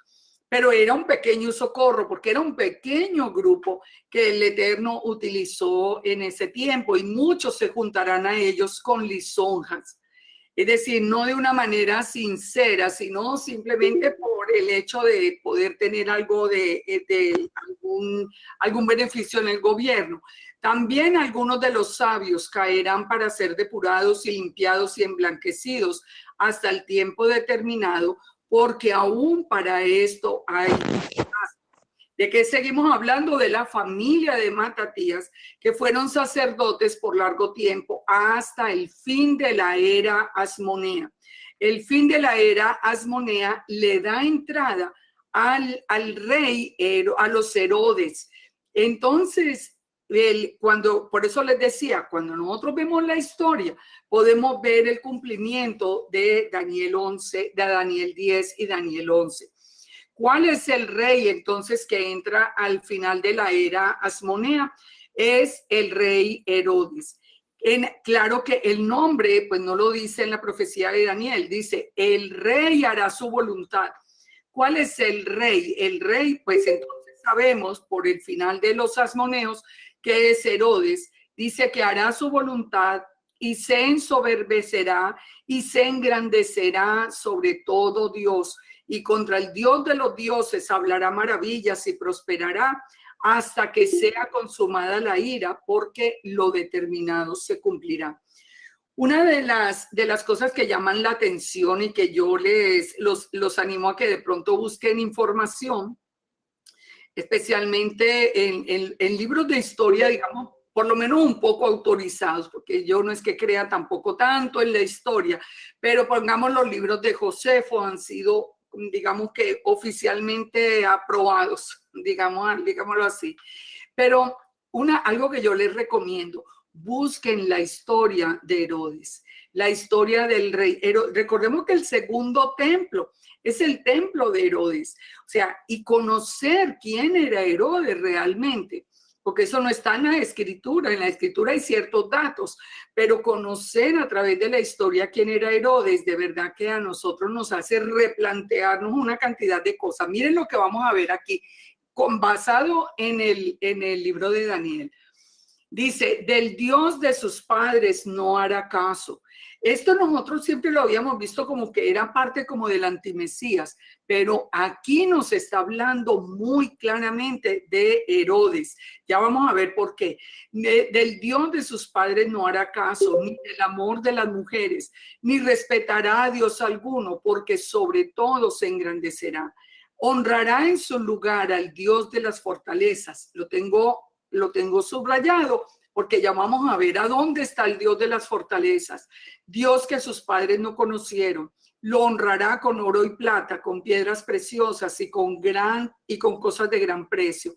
Pero era un pequeño socorro porque era un pequeño grupo que el Eterno utilizó en ese tiempo y muchos se juntarán a ellos con lisonjas. Es decir, no de una manera sincera, sino simplemente por el hecho de poder tener algo algún beneficio en el gobierno. También algunos de los sabios caerán para ser depurados y limpiados y emblanquecidos hasta el tiempo determinado, porque aún para esto hay... ¿De qué seguimos hablando? De la familia de Matatías, que fueron sacerdotes por largo tiempo hasta el fin de la era asmonea. El fin de la era asmonea le da entrada al rey, a los Herodes. Entonces, por eso les decía, cuando nosotros vemos la historia, podemos ver el cumplimiento de Daniel 11, de Daniel 10 y Daniel 11. ¿Cuál es el rey entonces que entra al final de la era asmonea? Es el rey Herodes. Claro que el nombre pues no lo dice en la profecía de Daniel, dice el rey hará su voluntad. ¿Cuál es el rey? El rey pues entonces sabemos por el final de los asmoneos que es Herodes, dice que hará su voluntad y se ensoberbecerá y se engrandecerá sobre todo Dios. Y contra el Dios de los dioses hablará maravillas y prosperará hasta que sea consumada la ira, porque lo determinado se cumplirá. Una de las cosas que llaman la atención y que yo los animo a que de pronto busquen información, especialmente en libros de historia, digamos, por lo menos un poco autorizados, porque yo no es que crea tampoco tanto en la historia, pero pongamos los libros de Josefo han sido, digamos que oficialmente aprobados, digámoslo así. Pero algo que yo les recomiendo, busquen la historia de Herodes, la historia del rey. Recordemos que el segundo templo es el templo de Herodes, o sea, y conocer quién era Herodes realmente, porque eso no está en la escritura. En la escritura hay ciertos datos, pero conocer a través de la historia quién era Herodes, de verdad que a nosotros nos hace replantearnos una cantidad de cosas. Miren lo que vamos a ver aquí, basado en el libro de Daniel. Dice, del Dios de sus padres no hará caso. Esto nosotros siempre lo habíamos visto como que era parte como del antimesías, pero aquí nos está hablando muy claramente de Herodes. Ya vamos a ver por qué. Del Dios de sus padres no hará caso, ni del amor de las mujeres, ni respetará a Dios alguno, porque sobre todo se engrandecerá. Honrará en su lugar al Dios de las fortalezas. Lo tengo subrayado porque ya vamos a ver a dónde está el Dios de las fortalezas. Dios que sus padres no conocieron. Lo honrará con oro y plata, con piedras preciosas y con cosas de gran precio.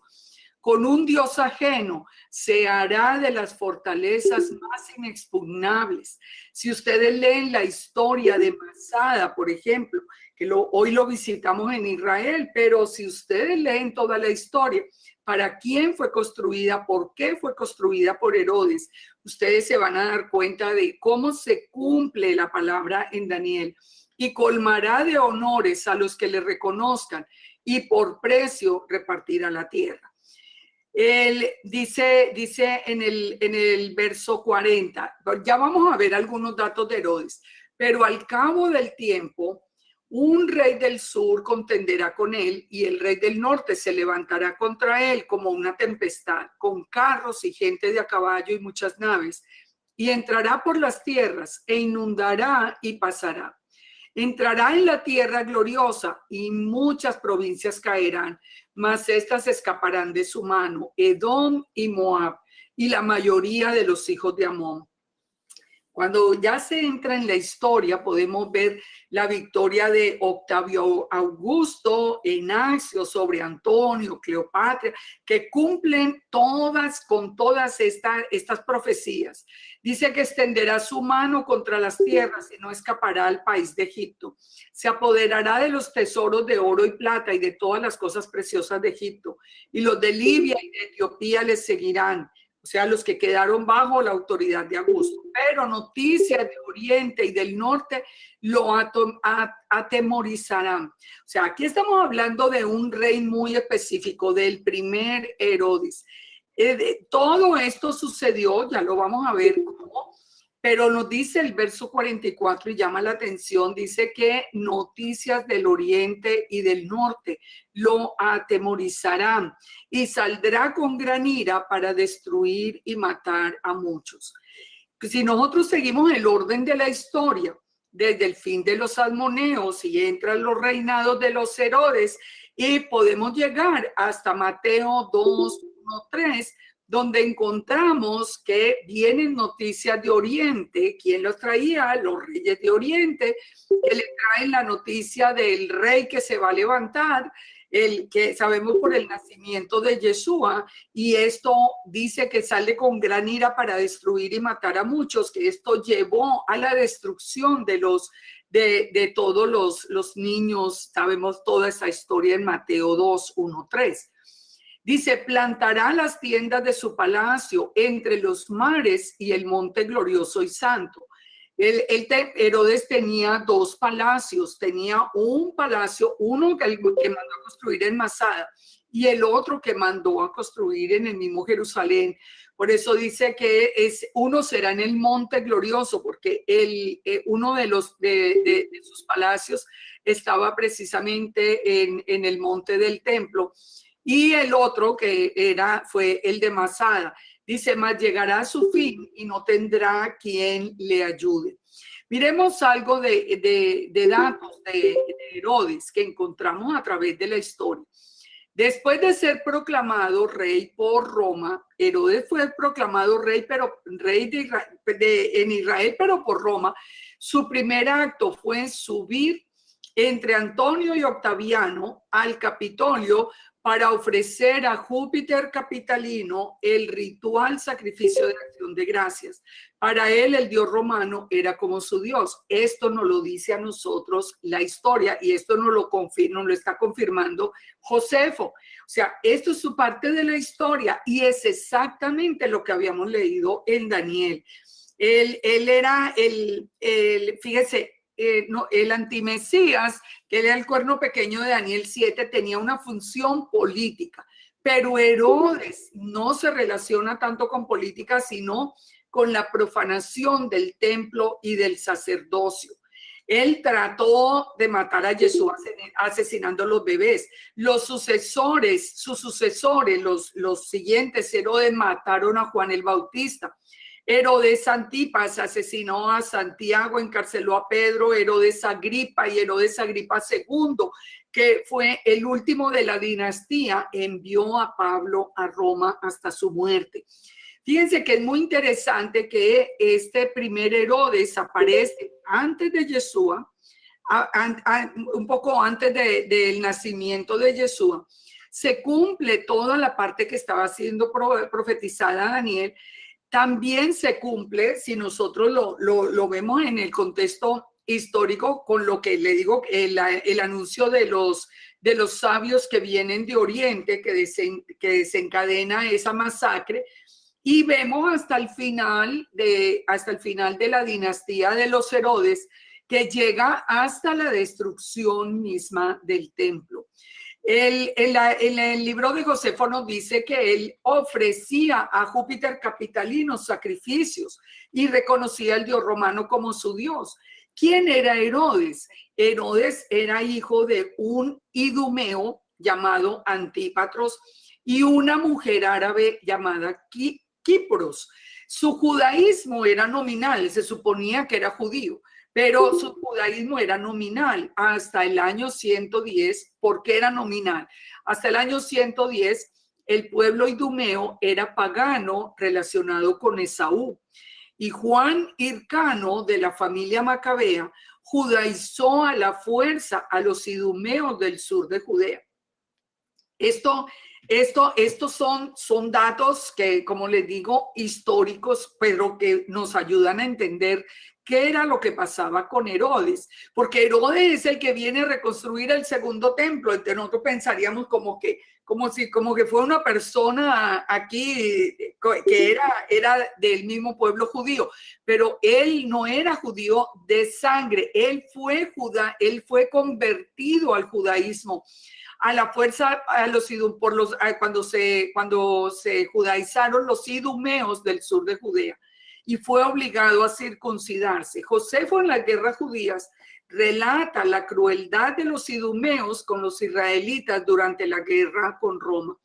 Con un Dios ajeno se hará de las fortalezas más inexpugnables. Si ustedes leen la historia de Masada, por ejemplo, que hoy lo visitamos en Israel, pero si ustedes leen toda la historia, para quién fue construida, por qué fue construida por Herodes, ustedes se van a dar cuenta de cómo se cumple la palabra en Daniel. Y colmará de honores a los que le reconozcan y por precio repartirá la tierra. Él dice en el verso 40, ya vamos a ver algunos datos de Herodes, pero al cabo del tiempo, un rey del sur contenderá con él y el rey del norte se levantará contra él como una tempestad, con carros y gente de a caballo y muchas naves, y entrará por las tierras e inundará y pasará. Entrará en la tierra gloriosa y muchas provincias caerán, mas estas escaparán de su mano, Edom y Moab, y la mayoría de los hijos de Amón. Cuando ya se entra en la historia, podemos ver la victoria de Octavio Augusto en Accio sobre Antonio, Cleopatra, que cumplen con todas estas profecías. Dice que extenderá su mano contra las tierras y no escapará al país de Egipto. Se apoderará de los tesoros de oro y plata y de todas las cosas preciosas de Egipto. Y los de Libia y de Etiopía les seguirán. O sea, los que quedaron bajo la autoridad de Augusto. Pero noticias de Oriente y del Norte lo atemorizarán. O sea, aquí estamos hablando de un rey muy específico, del primer Herodes. Todo esto sucedió, ya lo vamos a ver cómo, pero nos dice el verso 44 y llama la atención, dice que noticias del Oriente y del Norte lo atemorizarán y saldrá con gran ira para destruir y matar a muchos. Si nosotros seguimos el orden de la historia, desde el fin de los Salmoneos y entran los reinados de los Herodes y podemos llegar hasta Mateo 2, 1, 3, donde encontramos que vienen noticias de Oriente. ¿Quién los traía? Los reyes de Oriente, que le traen la noticia del rey que se va a levantar, el que sabemos por el nacimiento de Yeshua, y esto dice que sale con gran ira para destruir y matar a muchos, que esto llevó a la destrucción de todos los niños. Sabemos toda esa historia en Mateo 2, 1, 3. Dice, plantará las tiendas de su palacio entre los mares y el monte glorioso y santo. Herodes tenía dos palacios, tenía un palacio, uno que mandó a construir en Masada y el otro que mandó a construir en el mismo Jerusalén. Por eso dice que uno será en el monte glorioso, porque uno de sus palacios estaba precisamente en el monte del templo. Y el otro fue el de Masada. Dice, mas llegará a su fin y no tendrá quien le ayude. Miremos algo de datos de Herodes que encontramos a través de la historia. Después de ser proclamado rey por Roma, Herodes fue proclamado rey en Israel, pero por Roma. Su primer acto fue subir entre Antonio y Octaviano al Capitolio para ofrecer a Júpiter Capitalino el ritual sacrificio de acción de gracias. Para él, el dios romano era como su dios. Esto nos lo dice a nosotros la historia y esto nos lo está confirmando Josefo. O sea, esto es su parte de la historia y es exactamente lo que habíamos leído en Daniel. Él era fíjese, no, el antimesías, que era el cuerno pequeño de Daniel 7, tenía una función política, pero Herodes no se relaciona tanto con política, sino con la profanación del templo y del sacerdocio. Él trató de matar a Jesús asesinando a los bebés. Sus sucesores, los siguientes Herodes, mataron a Juan el Bautista. Herodes Antipas asesinó a Santiago, encarceló a Pedro. Herodes Agripa y Herodes Agripa II, que fue el último de la dinastía, envió a Pablo a Roma hasta su muerte. Fíjense que es muy interesante que este primer Herodes aparece antes de Yeshua, un poco antes del nacimiento de Yeshua. Se cumple toda la parte que estaba siendo profetizada Daniel. También se cumple, si nosotros lo vemos en el contexto histórico, con lo que le digo, el anuncio de los sabios que vienen de Oriente, que desencadena esa masacre, y vemos hasta el final de la dinastía de los Herodes, que llega hasta la destrucción misma del templo. En el libro de Josefo nos dice que él ofrecía a Júpiter Capitalino sacrificios y reconocía al dios romano como su dios. ¿Quién era Herodes? Herodes era hijo de un idumeo llamado Antípatros y una mujer árabe llamada Kipros. Su judaísmo era nominal, se suponía que era judío, pero su judaísmo era nominal hasta el año 110. ¿Por qué era nominal? Hasta el año 110, el pueblo idumeo era pagano relacionado con Esaú. Y Juan Hircano, de la familia Macabea, judaizó a la fuerza a los idumeos del sur de Judea. Estos son datos que, como les digo, históricos, pero que nos ayudan a entender qué era lo que pasaba con Herodes, porque Herodes es el que viene a reconstruir el segundo templo. Entonces nosotros pensaríamos como que fue una persona aquí que era del mismo pueblo judío, pero él no era judío de sangre, él fue convertido al judaísmo a la fuerza cuando se judaizaron los idumeos del sur de Judea, y fue obligado a circuncidarse. Josefo, en las guerras judías, relata la crueldad de los idumeos con los israelitas durante la guerra con Roma.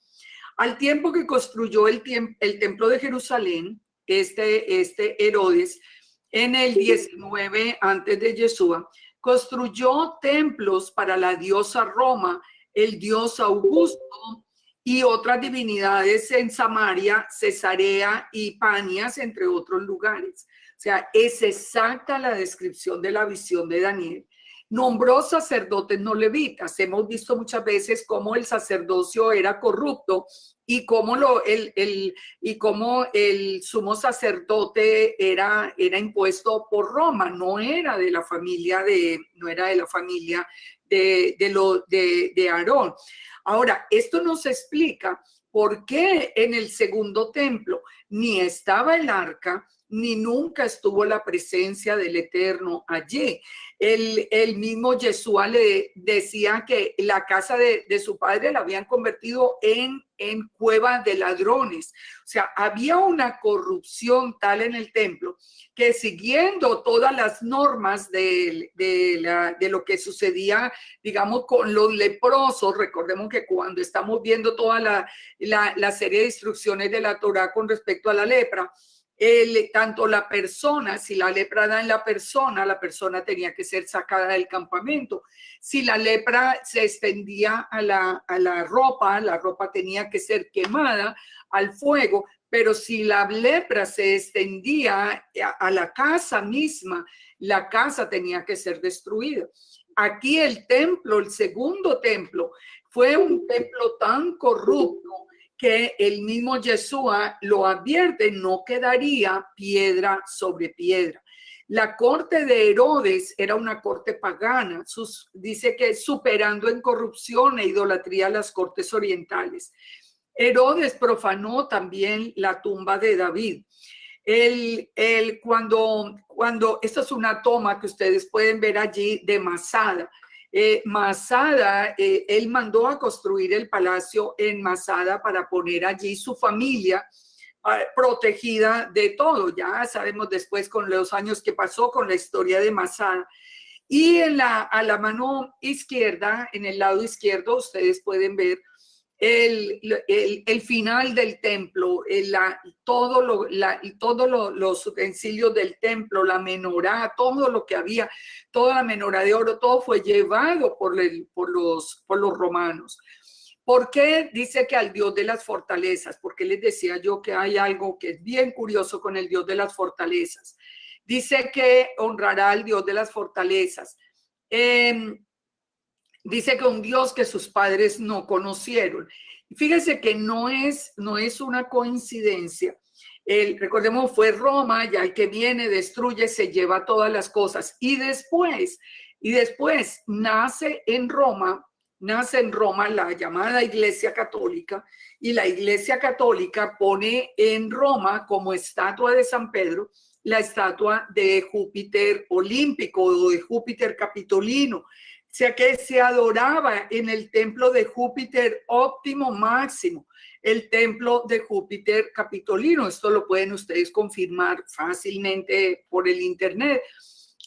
Al tiempo que construyó el templo de Jerusalén, este Herodes, en el 19 antes de Yeshua, construyó templos para la diosa Roma, el dios Augusto y otras divinidades en Samaria, Cesarea y Panias, entre otros lugares. O sea, es exacta la descripción de la visión de Daniel. Nombró sacerdotes no levitas. Hemos visto muchas veces cómo el sacerdocio era corrupto y cómo el sumo sacerdote era impuesto por Roma. No era de la familia de Aarón. Ahora, esto nos explica por qué en el segundo templo ni estaba el arca, ni nunca estuvo la presencia del Eterno allí. El mismo Yeshua le decía que la casa de su padre la habían convertido en cueva de ladrones. O sea, había una corrupción tal en el templo que, siguiendo todas las normas de lo que sucedía, digamos, con los leprosos, recordemos que cuando estamos viendo toda la serie de instrucciones de la Torá con respecto a la lepra, tanto la persona, si la lepra da en la persona tenía que ser sacada del campamento. Si la lepra se extendía a la ropa tenía que ser quemada al fuego. Pero si la lepra se extendía a la casa misma, la casa tenía que ser destruida. Aquí el templo, el segundo templo, Fue un templo tan corrupto que el mismo Yeshua lo advierte, no quedaría piedra sobre piedra. La corte de Herodes era una corte pagana, dice que superando en corrupción e idolatría las cortes orientales. Herodes profanó también la tumba de David. Esta es una toma que ustedes pueden ver allí de Masada. Masada, él mandó a construir el palacio en Masada para poner allí su familia protegida de todo. Ya sabemos después con los años que pasó con la historia de Masada. Y a la mano izquierda, en el lado izquierdo, ustedes pueden ver el final del templo, todos los utensilios del templo, la menorá, todo lo que había, toda la menorá de oro, todo fue llevado por los romanos. ¿Por qué dice que al Dios de las fortalezas? Porque les decía yo que hay algo que es bien curioso con el Dios de las fortalezas. Dice que honrará al Dios de las fortalezas. Dice que un Dios que sus padres no conocieron. Fíjese que no es una coincidencia. Recordemos, fue Roma, ya el que viene, destruye, se lleva todas las cosas. Y después nace en Roma la llamada Iglesia Católica, y la Iglesia Católica pone en Roma como estatua de San Pedro la estatua de Júpiter olímpico o de Júpiter capitolino. O sea que se adoraba en el templo de Júpiter óptimo máximo, el templo de Júpiter capitolino. Esto lo pueden ustedes confirmar fácilmente por el internet.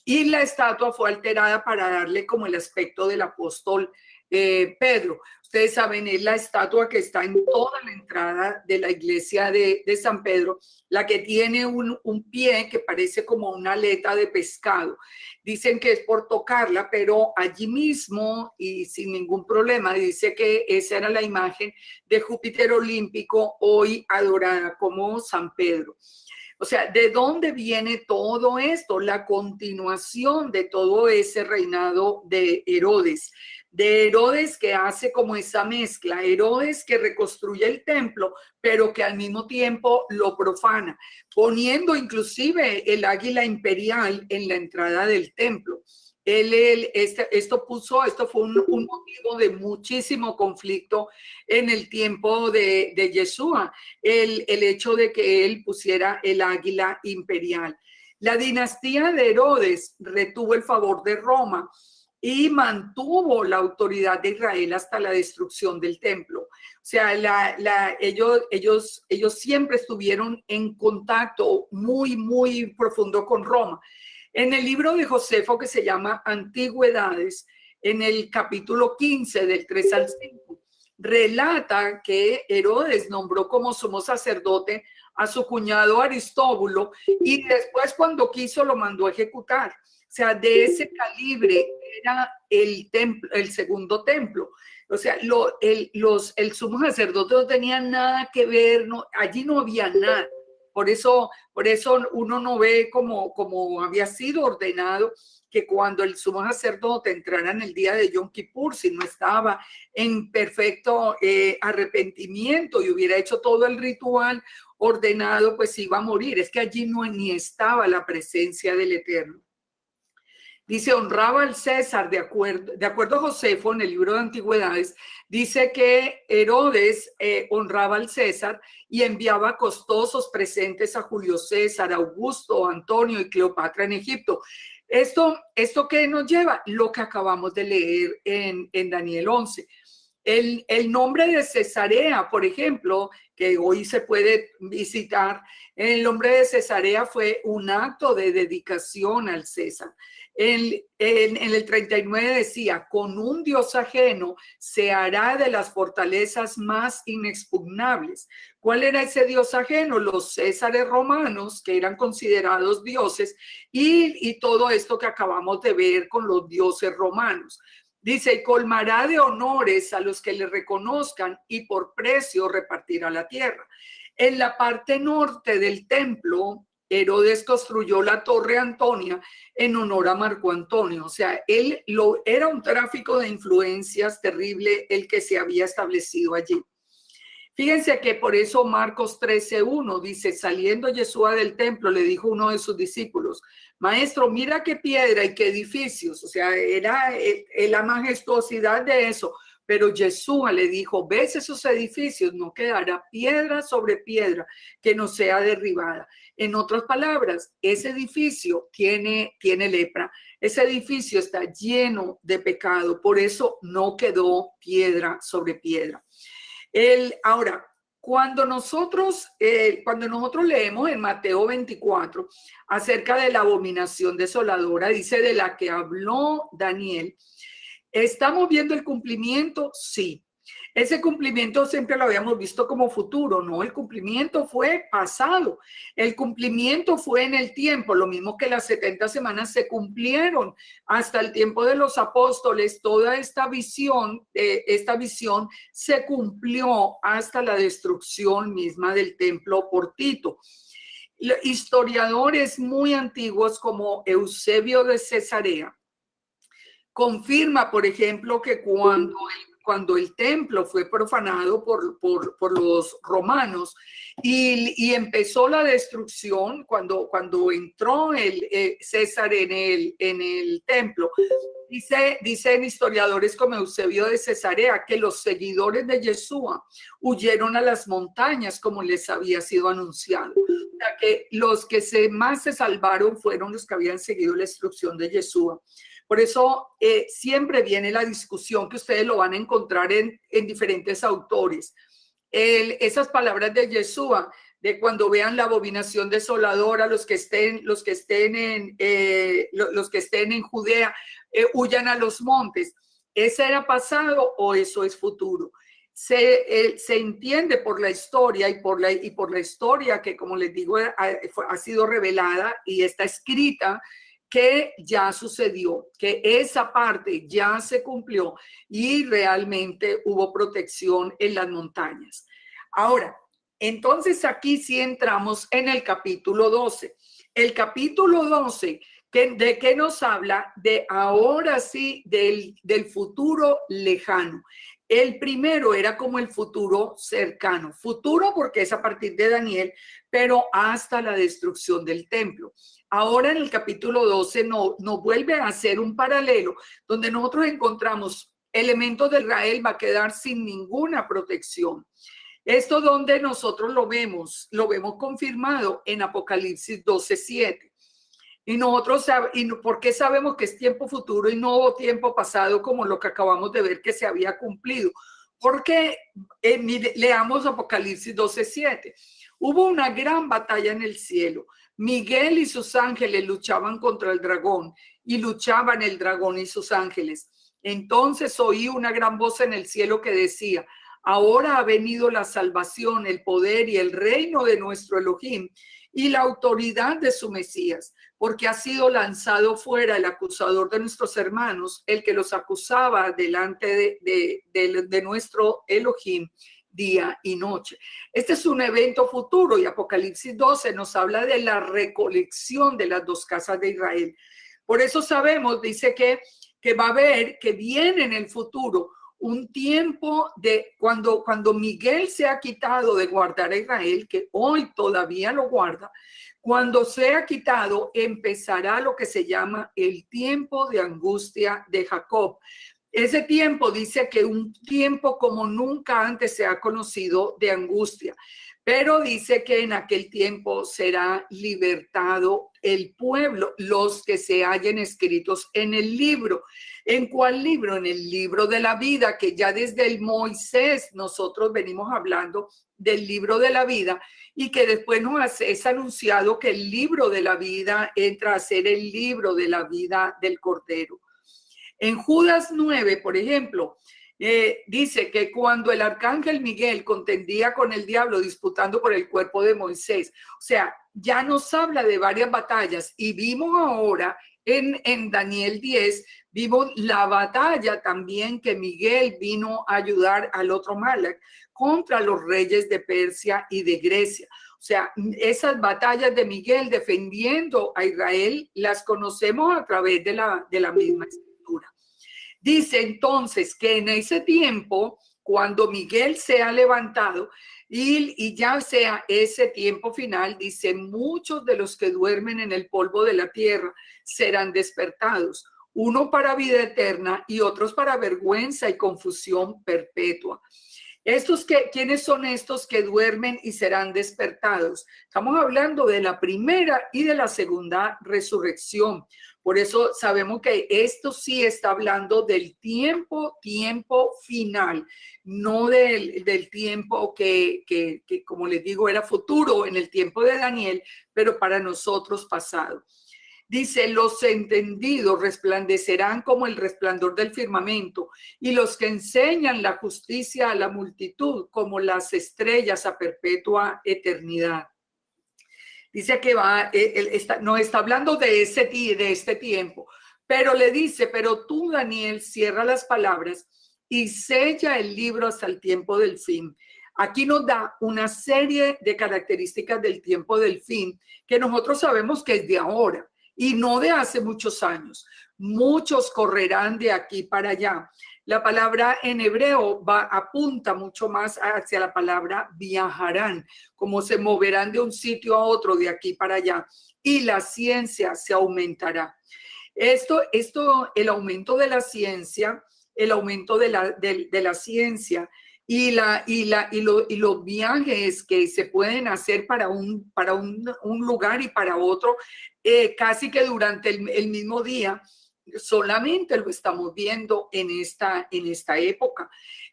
Y la estatua fue alterada para darle como el aspecto del apóstol Pedro. Ustedes saben, es la estatua que está en toda la entrada de la iglesia de San Pedro, la que tiene un pie que parece como una aleta de pescado. Dicen que es por tocarla, pero allí mismo y sin ningún problema dice que esa era la imagen de Júpiter olímpico, hoy adorada como San Pedro. O sea, ¿de dónde viene todo esto? La continuación de todo ese reinado de Herodes que hace como esa mezcla, Herodes que reconstruye el templo, pero que al mismo tiempo lo profana, poniendo inclusive el águila imperial en la entrada del templo. Esto fue un motivo de muchísimo conflicto en el tiempo de Yeshua, el hecho de que él pusiera el águila imperial. La dinastía de Herodes retuvo el favor de Roma y mantuvo la autoridad de Israel hasta la destrucción del templo. O sea, ellos siempre estuvieron en contacto muy, muy profundo con Roma. En el libro de Josefo, que se llama Antigüedades, en el capítulo 15, del 3 al 5, relata que Herodes nombró como sumo sacerdote a su cuñado Aristóbulo y después, cuando quiso, lo mandó a ejecutar. O sea, de ese calibre era el segundo templo. O sea, el sumo sacerdote no tenía nada que ver, allí no había nada. Por eso uno no ve como había sido ordenado que cuando el sumo sacerdote entrara en el día de Yom Kippur, si no estaba en perfecto arrepentimiento y hubiera hecho todo el ritual ordenado, pues iba a morir. Es que allí ni estaba la presencia del Eterno. Dice, honraba al César, de acuerdo a Josefo, en el libro de Antigüedades, dice que Herodes honraba al César y enviaba costosos presentes a Julio César, Augusto, Antonio y Cleopatra en Egipto. ¿Esto qué nos lleva? Lo que acabamos de leer en Daniel 11. El nombre de Cesarea, por ejemplo, que hoy se puede visitar, el nombre de Cesarea fue un acto de dedicación al César. En el 39 decía, con un dios ajeno se hará de las fortalezas más inexpugnables. ¿Cuál era ese dios ajeno? Los césares romanos, que eran considerados dioses, y todo esto que acabamos de ver con los dioses romanos. Dice, y colmará de honores a los que le reconozcan y por precio repartirá la tierra. En la parte norte del templo Herodes construyó la Torre Antonia en honor a Marco Antonio. O sea, era un tráfico de influencias terrible el que se había establecido allí. Fíjense que por eso Marcos 13:1 dice, saliendo Yeshua del templo, le dijo uno de sus discípulos, maestro, mira qué piedra y qué edificios. O sea, era la majestuosidad de eso. Pero Yeshua le dijo, ¿ves esos edificios? No quedará piedra sobre piedra que no sea derribada. En otras palabras, ese edificio tiene lepra. Ese edificio está lleno de pecado. Por eso no quedó piedra sobre piedra. Ahora, cuando nosotros leemos en Mateo 24 acerca de la abominación desoladora, dice de la que habló Daniel, ¿estamos viendo el cumplimiento? Sí. Ese cumplimiento siempre lo habíamos visto como futuro, ¿no? El cumplimiento fue pasado. El cumplimiento fue en el tiempo, lo mismo que las 70 semanas se cumplieron hasta el tiempo de los apóstoles. Toda esta visión se cumplió hasta la destrucción misma del templo por Tito. Historiadores muy antiguos como Eusebio de Cesarea confirma, por ejemplo, que cuando el templo fue profanado por los romanos y empezó la destrucción, cuando entró César en el templo, dicen historiadores como Eusebio de Cesarea que los seguidores de Yeshua huyeron a las montañas como les había sido anunciado. O sea, que los que más se salvaron fueron los que habían seguido la instrucción de Yeshua. Por eso siempre viene la discusión que ustedes lo van a encontrar en diferentes autores. Esas palabras de Yeshua, de cuando vean la abominación desoladora, los que estén en Judea, huyan a los montes. ¿Ese era pasado o eso es futuro? Se entiende por la historia y por la historia que, como les digo, ha sido revelada y está escrita, que ya sucedió, que esa parte ya se cumplió y realmente hubo protección en las montañas. Ahora, entonces aquí sí entramos en el capítulo 12. El capítulo 12, ¿de qué nos habla? De ahora sí, del futuro lejano. El primero era como el futuro cercano. Futuro porque es a partir de Daniel, pero hasta la destrucción del templo. Ahora en el capítulo 12 nos vuelve a hacer un paralelo donde nosotros encontramos elementos de Israel va a quedar sin ninguna protección. Esto donde nosotros lo vemos confirmado en Apocalipsis 12:7. Y nosotros, ¿por qué sabemos que es tiempo futuro y no tiempo pasado como lo que acabamos de ver que se había cumplido? Porque leamos Apocalipsis 12:7. Hubo una gran batalla en el cielo. Miguel y sus ángeles luchaban contra el dragón y luchaban el dragón y sus ángeles. Entonces oí una gran voz en el cielo que decía, ahora ha venido la salvación, el poder y el reino de nuestro Elohim y la autoridad de su Mesías, porque ha sido lanzado fuera el acusador de nuestros hermanos, el que los acusaba delante de nuestro Elohim día y noche. Este es un evento futuro y Apocalipsis 12 nos habla de la recolección de las dos casas de Israel. Por eso sabemos, dice que va a haber, que viene en el futuro un tiempo de cuando Miguel se ha quitado de guardar a Israel, que hoy todavía lo guarda, cuando sea quitado empezará lo que se llama el tiempo de angustia de Jacob. Ese tiempo dice que un tiempo como nunca antes se ha conocido de angustia, pero dice que en aquel tiempo será libertado el pueblo, los que se hallen escritos en el libro. ¿En cuál libro? En el libro de la vida, que ya desde el Moisés nosotros venimos hablando del libro de la vida y que después nos es anunciado que el libro de la vida entra a ser el libro de la vida del Cordero. En Judas 9, por ejemplo, dice que cuando el arcángel Miguel contendía con el diablo disputando por el cuerpo de Moisés, o sea, ya nos habla de varias batallas y vimos ahora en Daniel 10, vimos la batalla también que Miguel vino a ayudar al otro Malak contra los reyes de Persia y de Grecia. O sea, esas batallas de Miguel defendiendo a Israel las conocemos a través de la misma escritura. Dice entonces que en ese tiempo, cuando Miguel sea levantado y ya sea ese tiempo final, dice, muchos de los que duermen en el polvo de la tierra serán despertados, uno para vida eterna y otros para vergüenza y confusión perpetua. ¿Quiénes son estos que duermen y serán despertados? Estamos hablando de la primera y de la segunda resurrección. Por eso sabemos que esto sí está hablando del tiempo final, no del tiempo que, como les digo, era futuro en el tiempo de Daniel, pero para nosotros pasado. Dice, los entendidos resplandecerán como el resplandor del firmamento, y los que enseñan la justicia a la multitud como las estrellas a perpetua eternidad. Dice que no está hablando de este tiempo, pero le dice, pero tú, Daniel, cierra las palabras y sella el libro hasta el tiempo del fin. Aquí nos da una serie de características del tiempo del fin que nosotros sabemos que es de ahora y no de hace muchos años. Muchos correrán de aquí para allá. La palabra en hebreo apunta mucho más hacia la palabra viajarán, como se moverán de un sitio a otro, de aquí para allá, y la ciencia se aumentará. El aumento de la ciencia, el aumento de la ciencia y los viajes que se pueden hacer para un lugar y para otro, casi que durante el mismo día, solamente lo estamos viendo en esta época.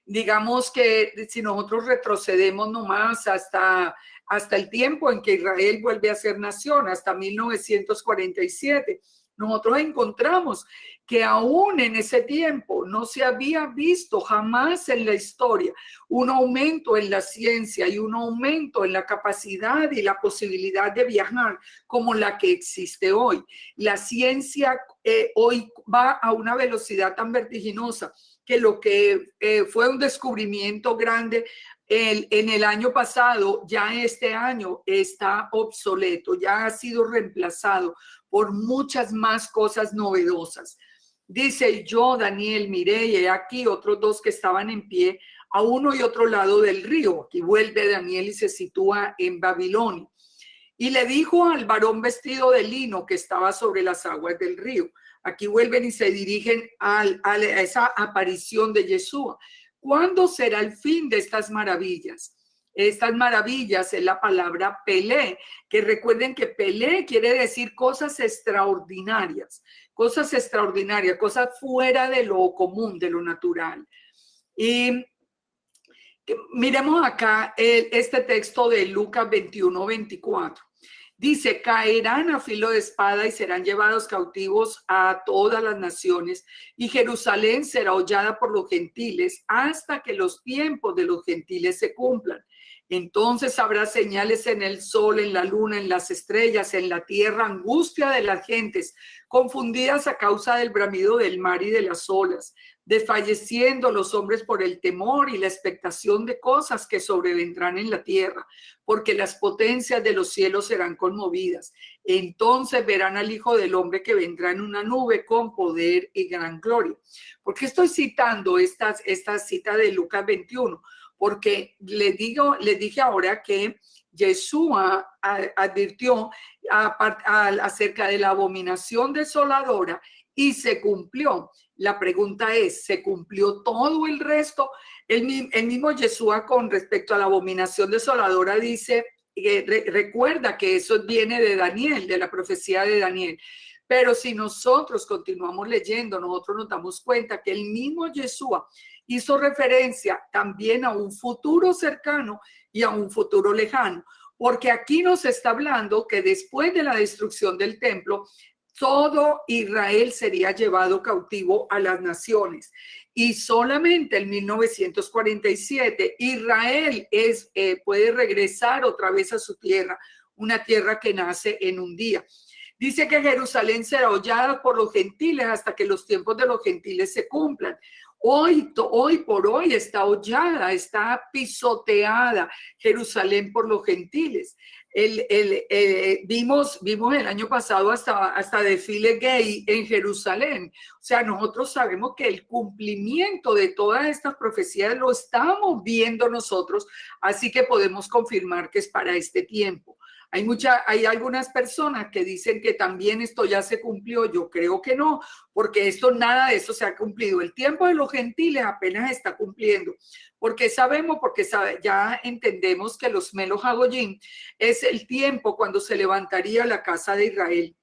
Digamos que si nosotros retrocedemos nomás hasta el tiempo en que Israel vuelve a ser nación, hasta 1947, nosotros encontramos que aún en ese tiempo no se había visto jamás en la historia un aumento en la ciencia y un aumento en la capacidad y la posibilidad de viajar como la que existe hoy. La ciencia hoy va a una velocidad tan vertiginosa que lo que fue un descubrimiento grande en el año pasado, ya este año está obsoleto, ya ha sido reemplazado por muchas más cosas novedosas. Dice, yo, Daniel, miré y aquí otros dos que estaban en pie a uno y otro lado del río. Aquí vuelve Daniel y se sitúa en Babilonia. Y le dijo al varón vestido de lino que estaba sobre las aguas del río. Aquí vuelven y se dirigen a esa aparición de Yeshua. ¿Cuándo será el fin de estas maravillas? Estas maravillas es la palabra Pelé, que recuerden que Pelé quiere decir cosas extraordinarias, cosas fuera de lo común, de lo natural. Y miremos acá este texto de Lucas 21-24. Dice, caerán a filo de espada y serán llevados cautivos a todas las naciones, y Jerusalén será hollada por los gentiles hasta que los tiempos de los gentiles se cumplan. Entonces habrá señales en el sol, en la luna, en las estrellas, en la tierra, angustia de las gentes, confundidas a causa del bramido del mar y de las olas, desfalleciendo los hombres por el temor y la expectación de cosas que sobrevendrán en la tierra, porque las potencias de los cielos serán conmovidas. Entonces verán al Hijo del Hombre que vendrá en una nube con poder y gran gloria. ¿Por qué estoy citando esta cita de Lucas 21? Porque les dije ahora que Yeshua advirtió acerca de la abominación desoladora y se cumplió. La pregunta es, ¿se cumplió todo el resto? El mismo Yeshua con respecto a la abominación desoladora dice, recuerda que eso viene de Daniel, de la profecía de Daniel. Pero si nosotros continuamos leyendo, nosotros nos damos cuenta que el mismo Yeshua hizo referencia también a un futuro cercano y a un futuro lejano, porque aquí nos está hablando que después de la destrucción del templo, todo Israel sería llevado cautivo a las naciones. Y solamente en 1947 Israel puede regresar otra vez a su tierra, una tierra que nace en un día. Dice que Jerusalén será hollada por los gentiles hasta que los tiempos de los gentiles se cumplan. Hoy por hoy está hollada, está pisoteada Jerusalén por los gentiles. Vimos el año pasado hasta desfile gay en Jerusalén. O sea, nosotros sabemos que el cumplimiento de todas estas profecías lo estamos viendo nosotros, así que podemos confirmar que es para este tiempo. Hay algunas personas que dicen que también esto ya se cumplió. Yo creo que no, porque nada de eso se ha cumplido. El tiempo de los gentiles apenas está cumpliendo, porque ya entendemos que los Melos Hagoyim es el tiempo cuando se levantaría la casa de Israel.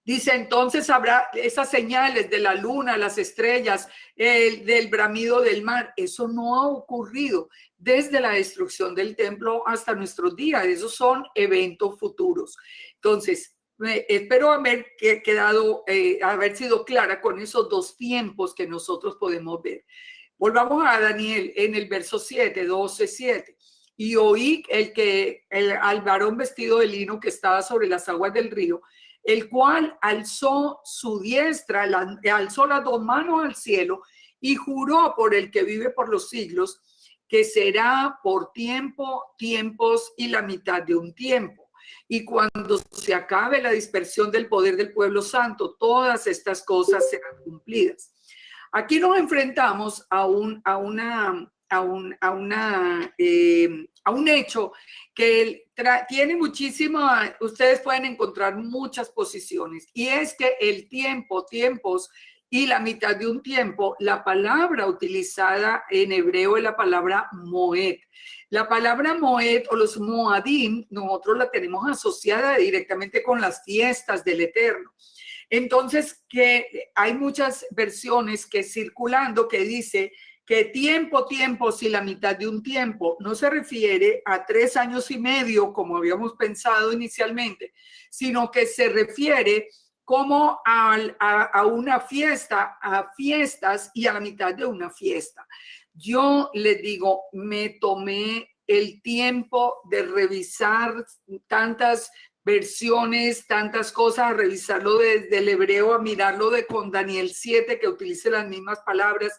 Dice, entonces habrá esas señales de la luna, las estrellas, del bramido del mar. Eso no ha ocurrido desde la destrucción del templo hasta nuestros días. Esos son eventos futuros. Entonces, espero haber sido clara con esos dos tiempos que nosotros podemos ver. Volvamos a Daniel en el verso 7, 12, 7. Y oí al varón vestido de lino que estaba sobre las aguas del río, el cual alzó su diestra, alzó las dos manos al cielo y juró por el que vive por los siglos, que será por tiempos y la mitad de un tiempo. Y cuando se acabe la dispersión del poder del pueblo santo, todas estas cosas serán cumplidas. Aquí nos enfrentamos a un hecho que tiene ustedes pueden encontrar muchas posiciones, y es que el tiempos y la mitad de un tiempo, la palabra utilizada en hebreo es la palabra moed. La palabra moed o los moadim, nosotros la tenemos asociada directamente con las fiestas del Eterno. Entonces, que hay muchas versiones que circulando que dice que tiempos y la mitad de un tiempo no se refiere a 3 años y medio, como habíamos pensado inicialmente, sino que se refiere como a una fiesta, a fiestas y a la mitad de una fiesta. Yo les digo, me tomé el tiempo de revisar tantas versiones, tantas cosas, a revisarlo desde el hebreo, a mirarlo con Daniel 7, que utilice las mismas palabras.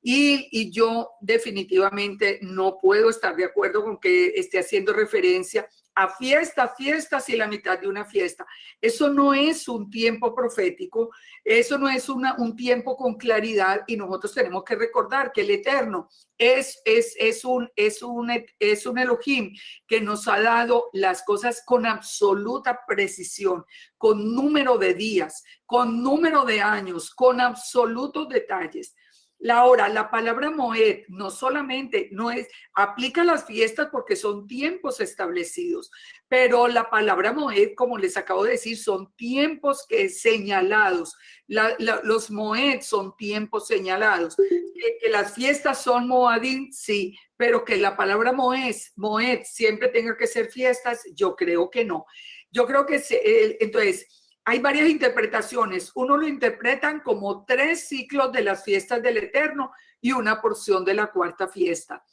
Y yo definitivamente no puedo estar de acuerdo con que esté haciendo referencia a fiestas y la mitad de una fiesta. Eso no es un tiempo profético, eso no es un tiempo con claridad, y nosotros tenemos que recordar que el Eterno es un Elohim que nos ha dado las cosas con absoluta precisión, con número de días, con número de años, con absolutos detalles. La palabra moed no solamente aplica a las fiestas porque son tiempos establecidos, pero la palabra moed, como les acabo de decir, son tiempos señalados. Los moed son tiempos señalados. Que las fiestas son moadim, sí, pero que la palabra moed siempre tenga que ser fiestas, yo creo que no. Yo creo que entonces hay varias interpretaciones. Uno lo interpretan como 3 ciclos de las fiestas del Eterno y una porción de la cuarta fiesta.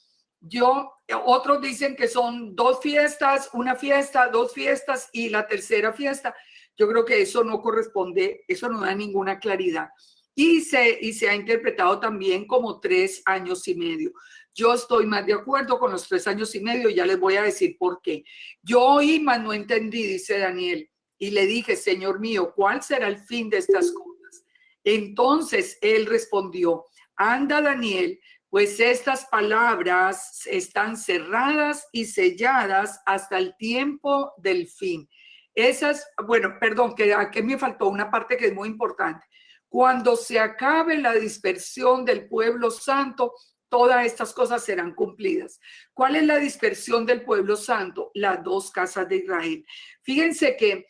Otros dicen que son 2 fiestas, una fiesta, 2 fiestas y la tercera fiesta. Yo creo que eso no corresponde, eso no da ninguna claridad. Y se ha interpretado también como 3 años y medio. Yo estoy más de acuerdo con los 3 años y medio, ya les voy a decir por qué. Yo oí, mas no entendí, dice Daniel. Y le dije, Señor mío, ¿cuál será el fin de estas cosas? Entonces él respondió, anda Daniel, pues estas palabras están cerradas y selladas hasta el tiempo del fin. Que aquí me faltó una parte que es muy importante. Cuando se acabe la dispersión del pueblo santo, todas estas cosas serán cumplidas. ¿Cuál es la dispersión del pueblo santo? Las 2 casas de Israel. Fíjense que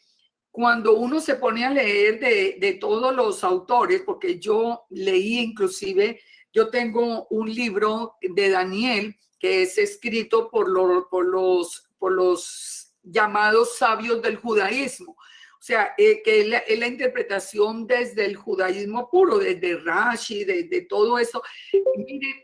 cuando uno se pone a leer de todos los autores, porque yo leí inclusive, yo tengo un libro de Daniel que es escrito por los llamados sabios del judaísmo. O sea, que es la interpretación desde el judaísmo puro, desde Rashi, desde todo eso. Miren,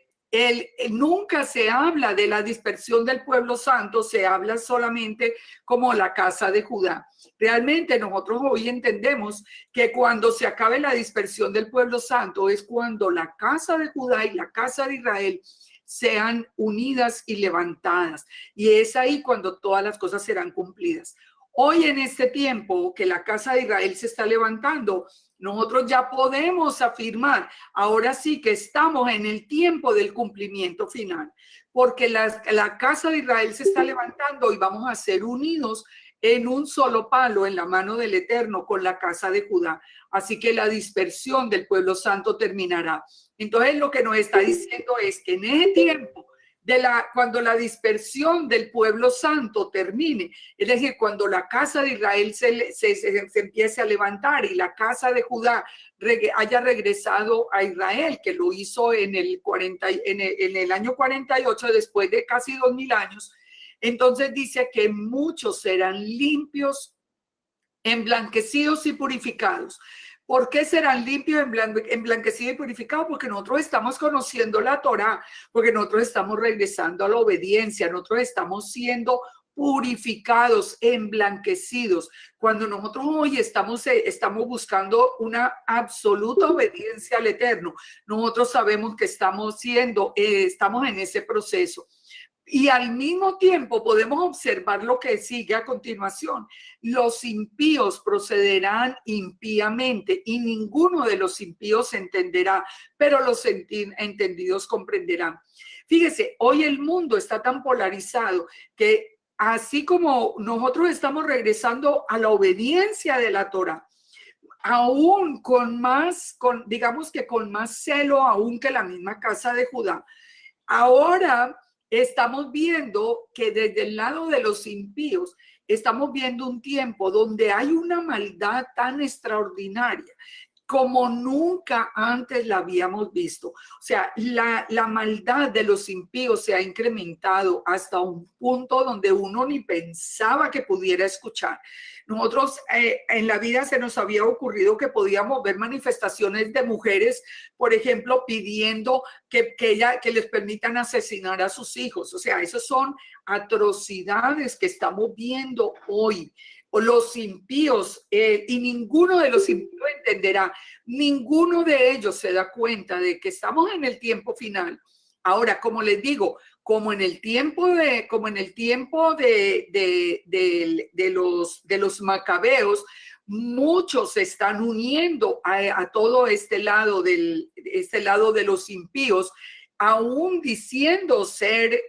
Nunca se habla de la dispersión del pueblo santo, se habla solamente como la casa de Judá. Realmente nosotros hoy entendemos que cuando se acabe la dispersión del pueblo santo es cuando la casa de Judá y la casa de Israel sean unidas y levantadas. Y es ahí cuando todas las cosas serán cumplidas. Hoy en este tiempo que la casa de Israel se está levantando, nosotros ya podemos afirmar, ahora sí que estamos en el tiempo del cumplimiento final, porque la casa de Israel se está levantando y vamos a ser unidos en un solo palo en la mano del Eterno con la casa de Judá. Así que la dispersión del pueblo santo terminará. Entonces lo que nos está diciendo es que en ese tiempo, cuando la dispersión del pueblo santo termine, es decir, cuando la casa de Israel se empiece a levantar y la casa de Judá haya regresado a Israel, que lo hizo en el año 48, después de casi 2000 años, entonces dice que muchos serán limpios, emblanquecidos y purificados. ¿Por qué serán limpios, emblanquecidos y purificados? Porque nosotros estamos conociendo la Torá, porque nosotros estamos regresando a la obediencia, nosotros estamos siendo purificados, emblanquecidos. Cuando nosotros hoy estamos buscando una absoluta obediencia al Eterno, nosotros sabemos que estamos en ese proceso. Y al mismo tiempo podemos observar lo que sigue a continuación. Los impíos procederán impíamente y ninguno de los impíos entenderá, pero los entendidos comprenderán. Fíjese, hoy el mundo está tan polarizado que así como nosotros estamos regresando a la obediencia de la Torá, aún digamos que con más celo aún que la misma casa de Judá, ahora estamos viendo que desde el lado de los impíos, estamos viendo un tiempo donde hay una maldad tan extraordinaria como nunca antes la habíamos visto. O sea, la maldad de los impíos se ha incrementado hasta un punto donde uno ni pensaba que pudiera escuchar. Nosotros en la vida se nos había ocurrido que podíamos ver manifestaciones de mujeres, por ejemplo, pidiendo que les permitan asesinar a sus hijos. O sea, esas son atrocidades que estamos viendo hoy. O los impíos, y ninguno de los impíos entenderá, ninguno de ellos se da cuenta de que estamos en el tiempo final. Ahora, como les digo, como en el tiempo de los macabeos, muchos se están uniendo a todo este lado de los impíos, aún diciendo ser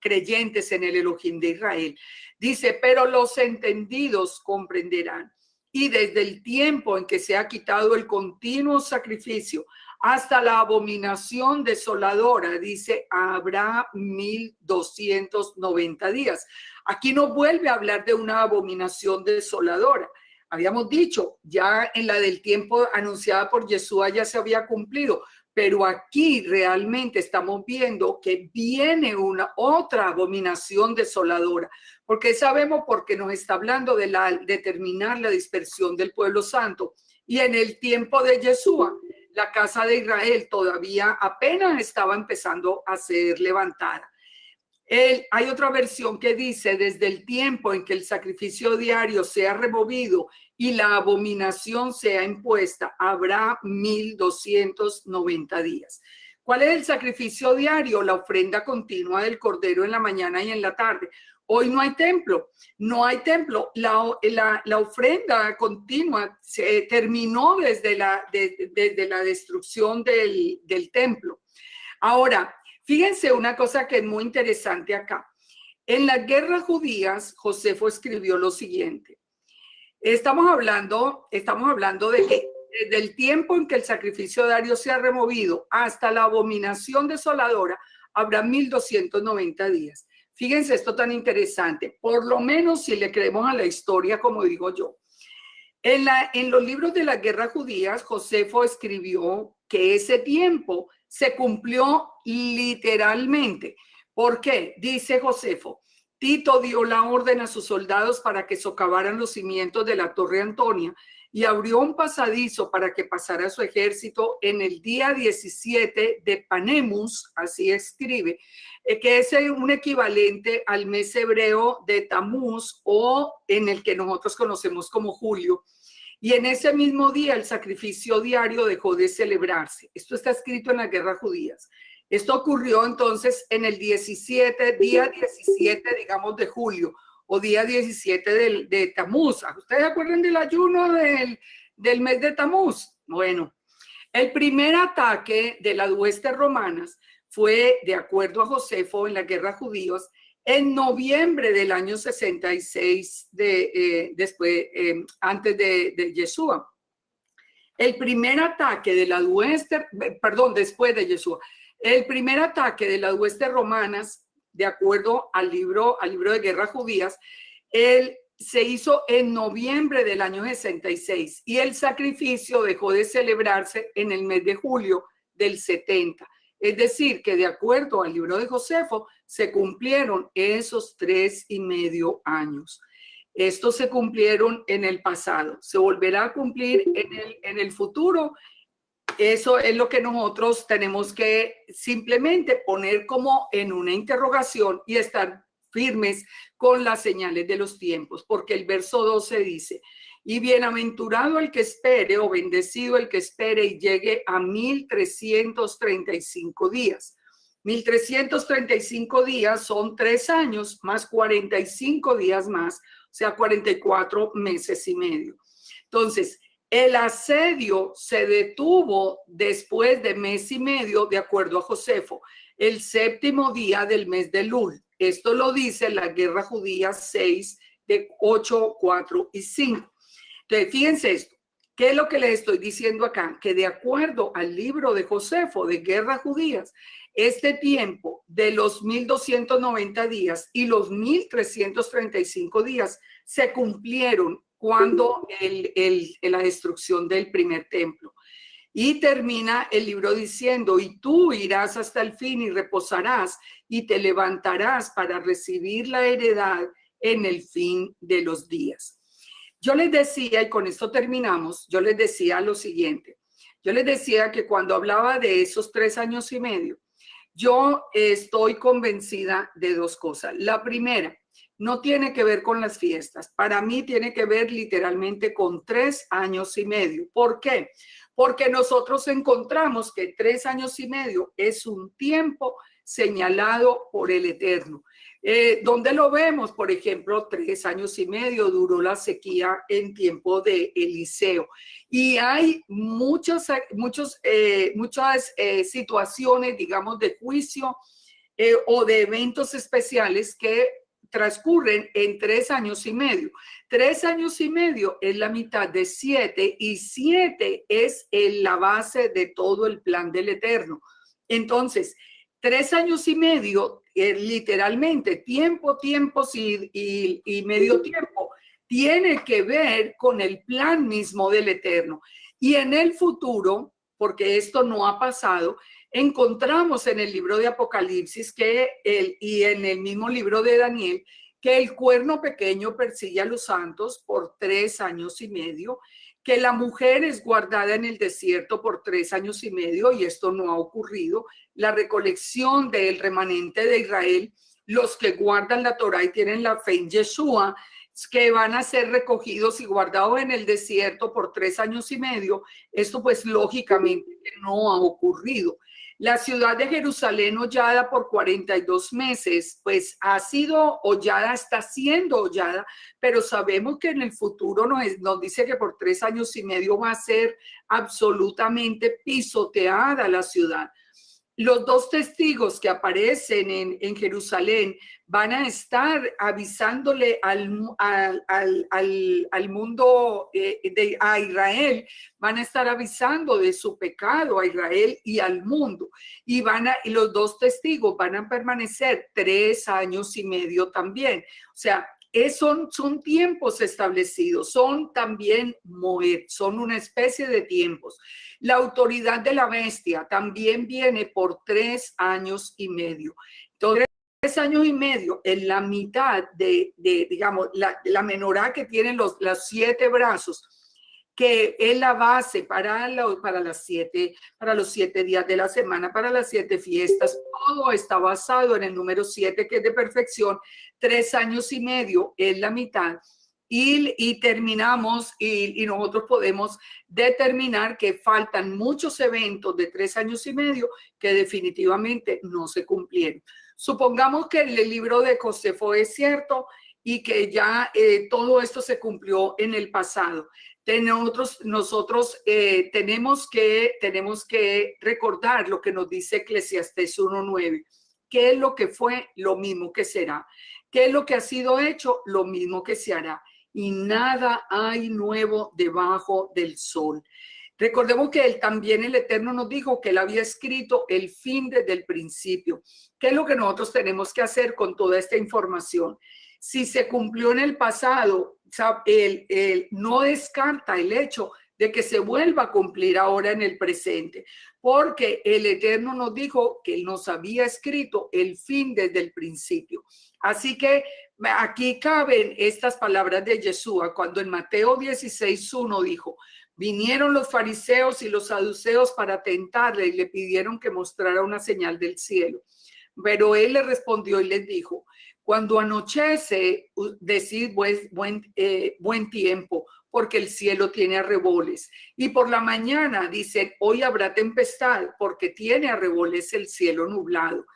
creyentes en el Elohim de Israel. Dice, pero los entendidos comprenderán. Y desde el tiempo en que se ha quitado el continuo sacrificio hasta la abominación desoladora, dice, habrá 1290 días. Aquí no vuelve a hablar de una abominación desoladora. Habíamos dicho, ya en la del tiempo anunciada por Yeshua ya se había cumplido, pero aquí realmente estamos viendo que viene una otra abominación desoladora, porque sabemos porque nos está hablando de terminar la dispersión del pueblo santo. Y en el tiempo de Yeshua, la casa de Israel todavía apenas estaba empezando a ser levantada. Hay otra versión que dice, desde el tiempo en que el sacrificio diario sea removido y la abominación sea impuesta, habrá 1290 días. ¿Cuál es el sacrificio diario? La ofrenda continua del cordero en la mañana y en la tarde. Hoy no hay templo, no hay templo. La ofrenda continua se terminó desde la destrucción del templo. Ahora, fíjense una cosa que es muy interesante acá. En las guerras judías, Josefo escribió lo siguiente. Estamos hablando de que desde el tiempo en que el sacrificio diario sea removido hasta la abominación desoladora, habrá 1290 días. Fíjense esto tan interesante, por lo menos si le creemos a la historia, como digo yo. En los libros de las guerras judías, Josefo escribió que ese tiempo se cumplió literalmente. ¿Por qué? Dice Josefo, Tito dio la orden a sus soldados para que socavaran los cimientos de la Torre Antonia y abrió un pasadizo para que pasara su ejército en el día 17 de Panemus, así escribe, que es un equivalente al mes hebreo de Tamuz, o en el que nosotros conocemos como julio. Y en ese mismo día el sacrificio diario dejó de celebrarse. Esto está escrito en las guerras judías. Esto ocurrió entonces en el día 17, digamos, de julio, o día 17 de Tamuz. ¿Ustedes se acuerdan del ayuno del mes de Tamuz? Bueno, el primer ataque de las huestes romanas fue, de acuerdo a Josefo, en las guerras judías, en noviembre del año 66 antes de Yeshua. El primer ataque de las huestes, después de Yeshua, el primer ataque de las huestes romanas, de acuerdo al libro de guerras judías, se hizo en noviembre del año 66 y el sacrificio dejó de celebrarse en el mes de julio del 70. Es decir, que de acuerdo al libro de Josefo, se cumplieron esos 3,5 años. Estos se cumplieron en el pasado. Se volverá a cumplir en el futuro. Eso es lo que nosotros tenemos que simplemente poner como en una interrogación y estar firmes con las señales de los tiempos, porque el verso 12 dice: y bienaventurado el que espere, o bendecido el que espere y llegue a 1335 días. 1335 días son 3 años más 45 días más, o sea, 44 meses y medio. Entonces, el asedio se detuvo después de mes y medio, de acuerdo a Josefo, el 7º día del mes de Lul. Esto lo dice la Guerra Judía 6, de 8, 4 y 5. Entonces, fíjense esto. ¿Qué es lo que les estoy diciendo acá? Que de acuerdo al libro de Josefo de Guerras Judías, este tiempo de los 1290 días y los 1335 días se cumplieron cuando la destrucción del primer templo. Y termina el libro diciendo: y tú irás hasta el fin y reposarás y te levantarás para recibir la heredad en el fin de los días. Yo les decía, y con esto terminamos, yo les decía lo siguiente. Yo les decía que cuando hablaba de esos 3 años y medio, yo estoy convencida de 2 cosas. La primera, no tiene que ver con las fiestas. Para mí tiene que ver literalmente con 3 años y medio. ¿Por qué? Porque nosotros encontramos que 3 años y medio es un tiempo señalado por el Eterno. ¿Dónde lo vemos? Por ejemplo, 3 años y medio duró la sequía en tiempo de Eliseo. Y hay muchas situaciones, digamos, de juicio o de eventos especiales que transcurren en 3 años y medio. 3 años y medio es la mitad de 7 y 7 es la base de todo el plan del Eterno. Entonces, 3 años y medio, literalmente, tiempos y medio tiempo, tiene que ver con el plan mismo del Eterno. Y en el futuro, porque esto no ha pasado, encontramos en el libro de Apocalipsis y en el mismo libro de Daniel que el cuerno pequeño persigue a los santos por 3 años y medio, que la mujer es guardada en el desierto por 3 años y medio, y esto no ha ocurrido. La recolección del remanente de Israel, los que guardan la Torá y tienen la fe en Yeshua, que van a ser recogidos y guardados en el desierto por 3 años y medio, esto pues lógicamente no ha ocurrido. La ciudad de Jerusalén hollada por 42 meses, pues ha sido hollada, está siendo hollada, pero sabemos que en el futuro nos dice que por 3 años y medio va a ser absolutamente pisoteada la ciudad. Los 2 testigos que aparecen en Jerusalén van a estar avisándole al mundo, a Israel, van a estar avisando de su pecado a Israel y al mundo. Y los 2 testigos van a permanecer 3 años y medio también. O sea, son tiempos establecidos, son también moed, son una especie de tiempos. La autoridad de la bestia también viene por 3 años y medio. Entonces, 3 años y medio en la mitad digamos, la menorá que tienen los 7 brazos. que es la base para los 7 días de la semana, para las 7 fiestas. Todo está basado en el número 7, que es de perfección. 3 años y medio es la mitad. Y terminamos, y nosotros podemos determinar que faltan muchos eventos de 3 años y medio que definitivamente no se cumplieron. Supongamos que el libro de Josefo es cierto y que ya todo esto se cumplió en el pasado. Nosotros tenemos que recordar lo que nos dice Eclesiastés 1:9. ¿Qué es lo que fue? Lo mismo que será. ¿Qué es lo que ha sido hecho? Lo mismo que se hará. Y nada hay nuevo debajo del sol. Recordemos que también el Eterno nos dijo que Él había escrito el fin desde el principio. ¿Qué es lo que nosotros tenemos que hacer con toda esta información? Si se cumplió en el pasado, Él no descarta el hecho de que se vuelva a cumplir ahora en el presente, porque el Eterno nos dijo que Él nos había escrito el fin desde el principio. Así que aquí caben estas palabras de Yeshua, cuando en Mateo 16:1 dijo: vinieron los fariseos y los saduceos para tentarle y le pidieron que mostrara una señal del cielo. Pero él le respondió y les dijo: cuando anochece, decid buen tiempo, porque el cielo tiene arreboles. Y por la mañana dicen: hoy habrá tempestad, porque tiene arreboles el cielo nublado.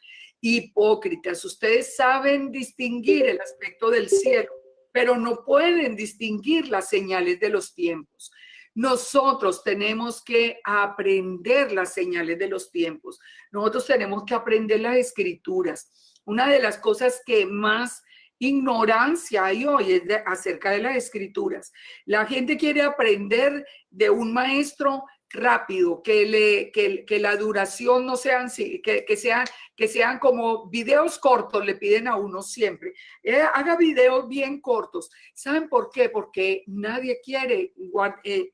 Hipócritas, ustedes saben distinguir el aspecto del cielo, pero no pueden distinguir las señales de los tiempos. Nosotros tenemos que aprender las señales de los tiempos. Nosotros tenemos que aprender las escrituras. Una de las cosas que más ignorancia hay hoy es acerca de las escrituras. La gente quiere aprender de un maestro rápido, que la duración no sean, que sean como videos cortos, le piden a uno siempre. Haga videos bien cortos. ¿Saben por qué? Porque nadie quiere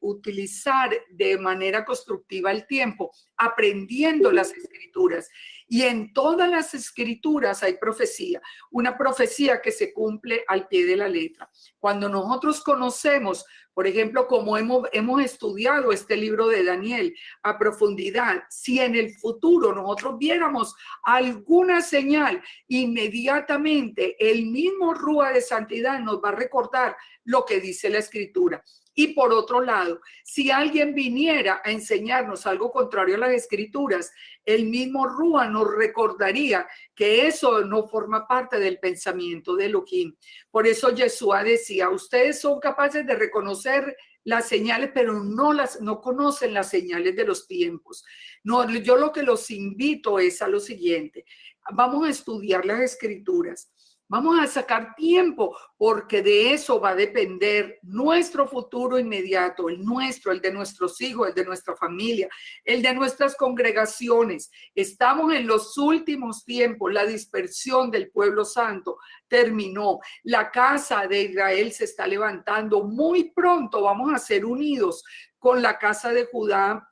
utilizar de manera constructiva el tiempo, aprendiendo las escrituras. Y en todas las escrituras hay profecía, una profecía que se cumple al pie de la letra. Cuando nosotros conocemos, por ejemplo, como hemos estudiado este libro de Daniel a profundidad, si en el futuro nosotros viéramos alguna señal, inmediatamente el mismo Rúa de Santidad nos va a recordar lo que dice la Escritura. Y por otro lado, si alguien viniera a enseñarnos algo contrario a las Escrituras, el mismo Rúa nos recordaría que eso no forma parte del pensamiento de Elohim. Por eso Yeshua decía: ustedes son capaces de reconocer las señales, pero no conocen las señales de los tiempos. No, yo lo que los invito es a lo siguiente: vamos a estudiar las Escrituras. Vamos a sacar tiempo, porque de eso va a depender nuestro futuro inmediato, el nuestro, el de nuestros hijos, el de nuestra familia, el de nuestras congregaciones. Estamos en los últimos tiempos. La dispersión del pueblo santo terminó. La casa de Israel se está levantando. Muy pronto vamos a ser unidos con la casa de Judá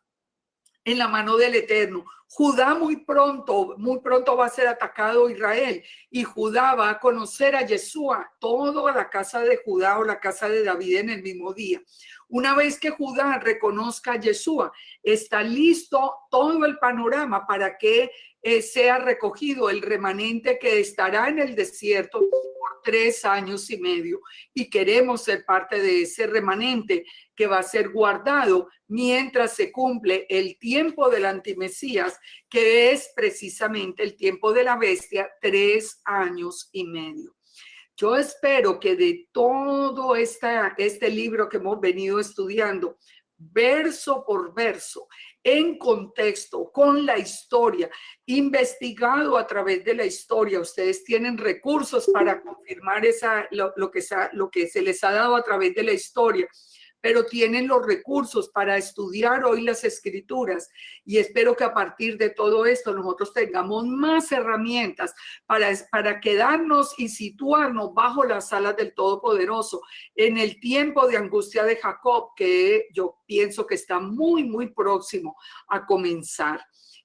en la mano del Eterno. Judá muy pronto va a ser atacado Israel, y Judá va a conocer a Yeshua, toda la casa de Judá o la casa de David en el mismo día. Una vez que Judá reconozca a Yeshua, está listo todo el panorama para que sea recogido el remanente que estará en el desierto por 3 años y medio. Y queremos ser parte de ese remanente que va a ser guardado mientras se cumple el tiempo del antimesías, que es precisamente el tiempo de la bestia, 3 años y medio. Yo espero que de todo este libro que hemos venido estudiando, verso por verso, en contexto, con la historia, investigado a través de la historia, ustedes tienen recursos para confirmar lo que se les ha dado a través de la historia, pero tienen los recursos para estudiar hoy las Escrituras, y espero que a partir de todo esto nosotros tengamos más herramientas para quedarnos y situarnos bajo las alas del Todopoderoso en el tiempo de angustia de Jacob, que yo pienso que está muy, muy próximo a comenzar.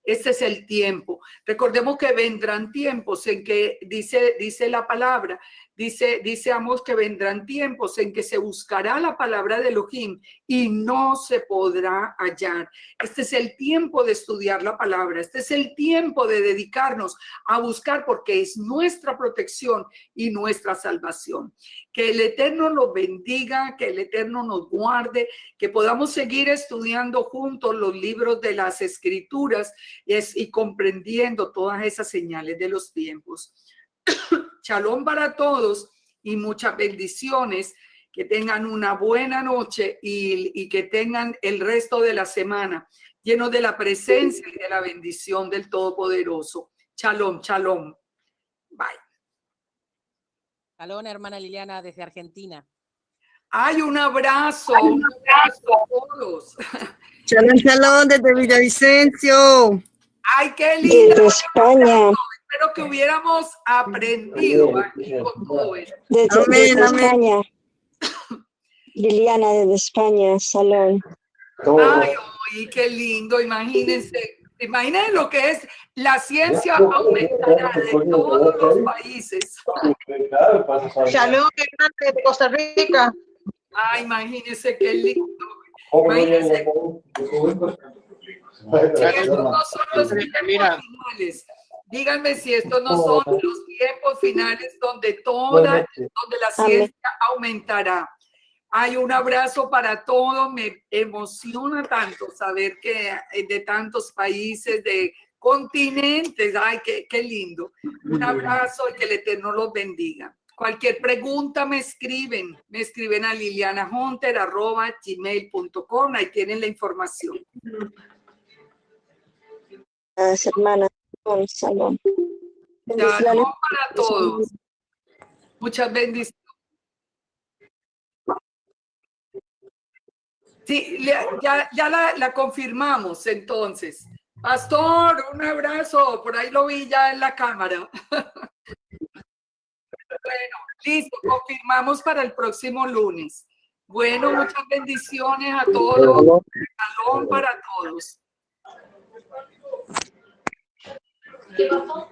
Este es el tiempo. Recordemos que vendrán tiempos en que dice la palabra Dice Amós que vendrán tiempos en que se buscará la palabra de Elohim y no se podrá hallar. Este es el tiempo de estudiar la palabra. Este es el tiempo de dedicarnos a buscar, porque es nuestra protección y nuestra salvación. Que el Eterno los bendiga, que el Eterno nos guarde, que podamos seguir estudiando juntos los libros de las Escrituras y comprendiendo todas esas señales de los tiempos. Shalom para todos y muchas bendiciones. Que tengan una buena noche y que tengan el resto de la semana lleno de la presencia y de la bendición del Todopoderoso. Shalom, shalom. Bye. Shalom, hermana Liliana, desde Argentina. Hay un abrazo a todos. Shalom, shalom, desde Villavicencio. Ay, qué lindo. Desde España. Espero que hubiéramos aprendido aquí con todo esto. Desde España. Liliana, desde España. Shalom. Ay, qué lindo. Imagínense lo que es la ciencia aumentará de todos los países. Shalom, de Costa Rica. Ay, imagínense qué lindo. Imagínense. Estos no son los tiempos finales. Díganme si estos no son los tiempos finales donde la ciencia aumentará. Hay un abrazo para todos. Me emociona tanto saber que de tantos países, de continentes. Ay, qué lindo. Un abrazo y que el Eterno los bendiga. Cualquier pregunta me escriben a lilianahunter@gmail.com. Ahí tienen la información. Hermanas, shalom. Shalom para todos. Muchas bendiciones. Sí, ya la confirmamos entonces. Pastor, un abrazo. Por ahí lo vi ya en la cámara. Bueno, listo. Confirmamos para el próximo lunes. Bueno, muchas bendiciones a todos. Shalom para todos. ¿Qué pasó?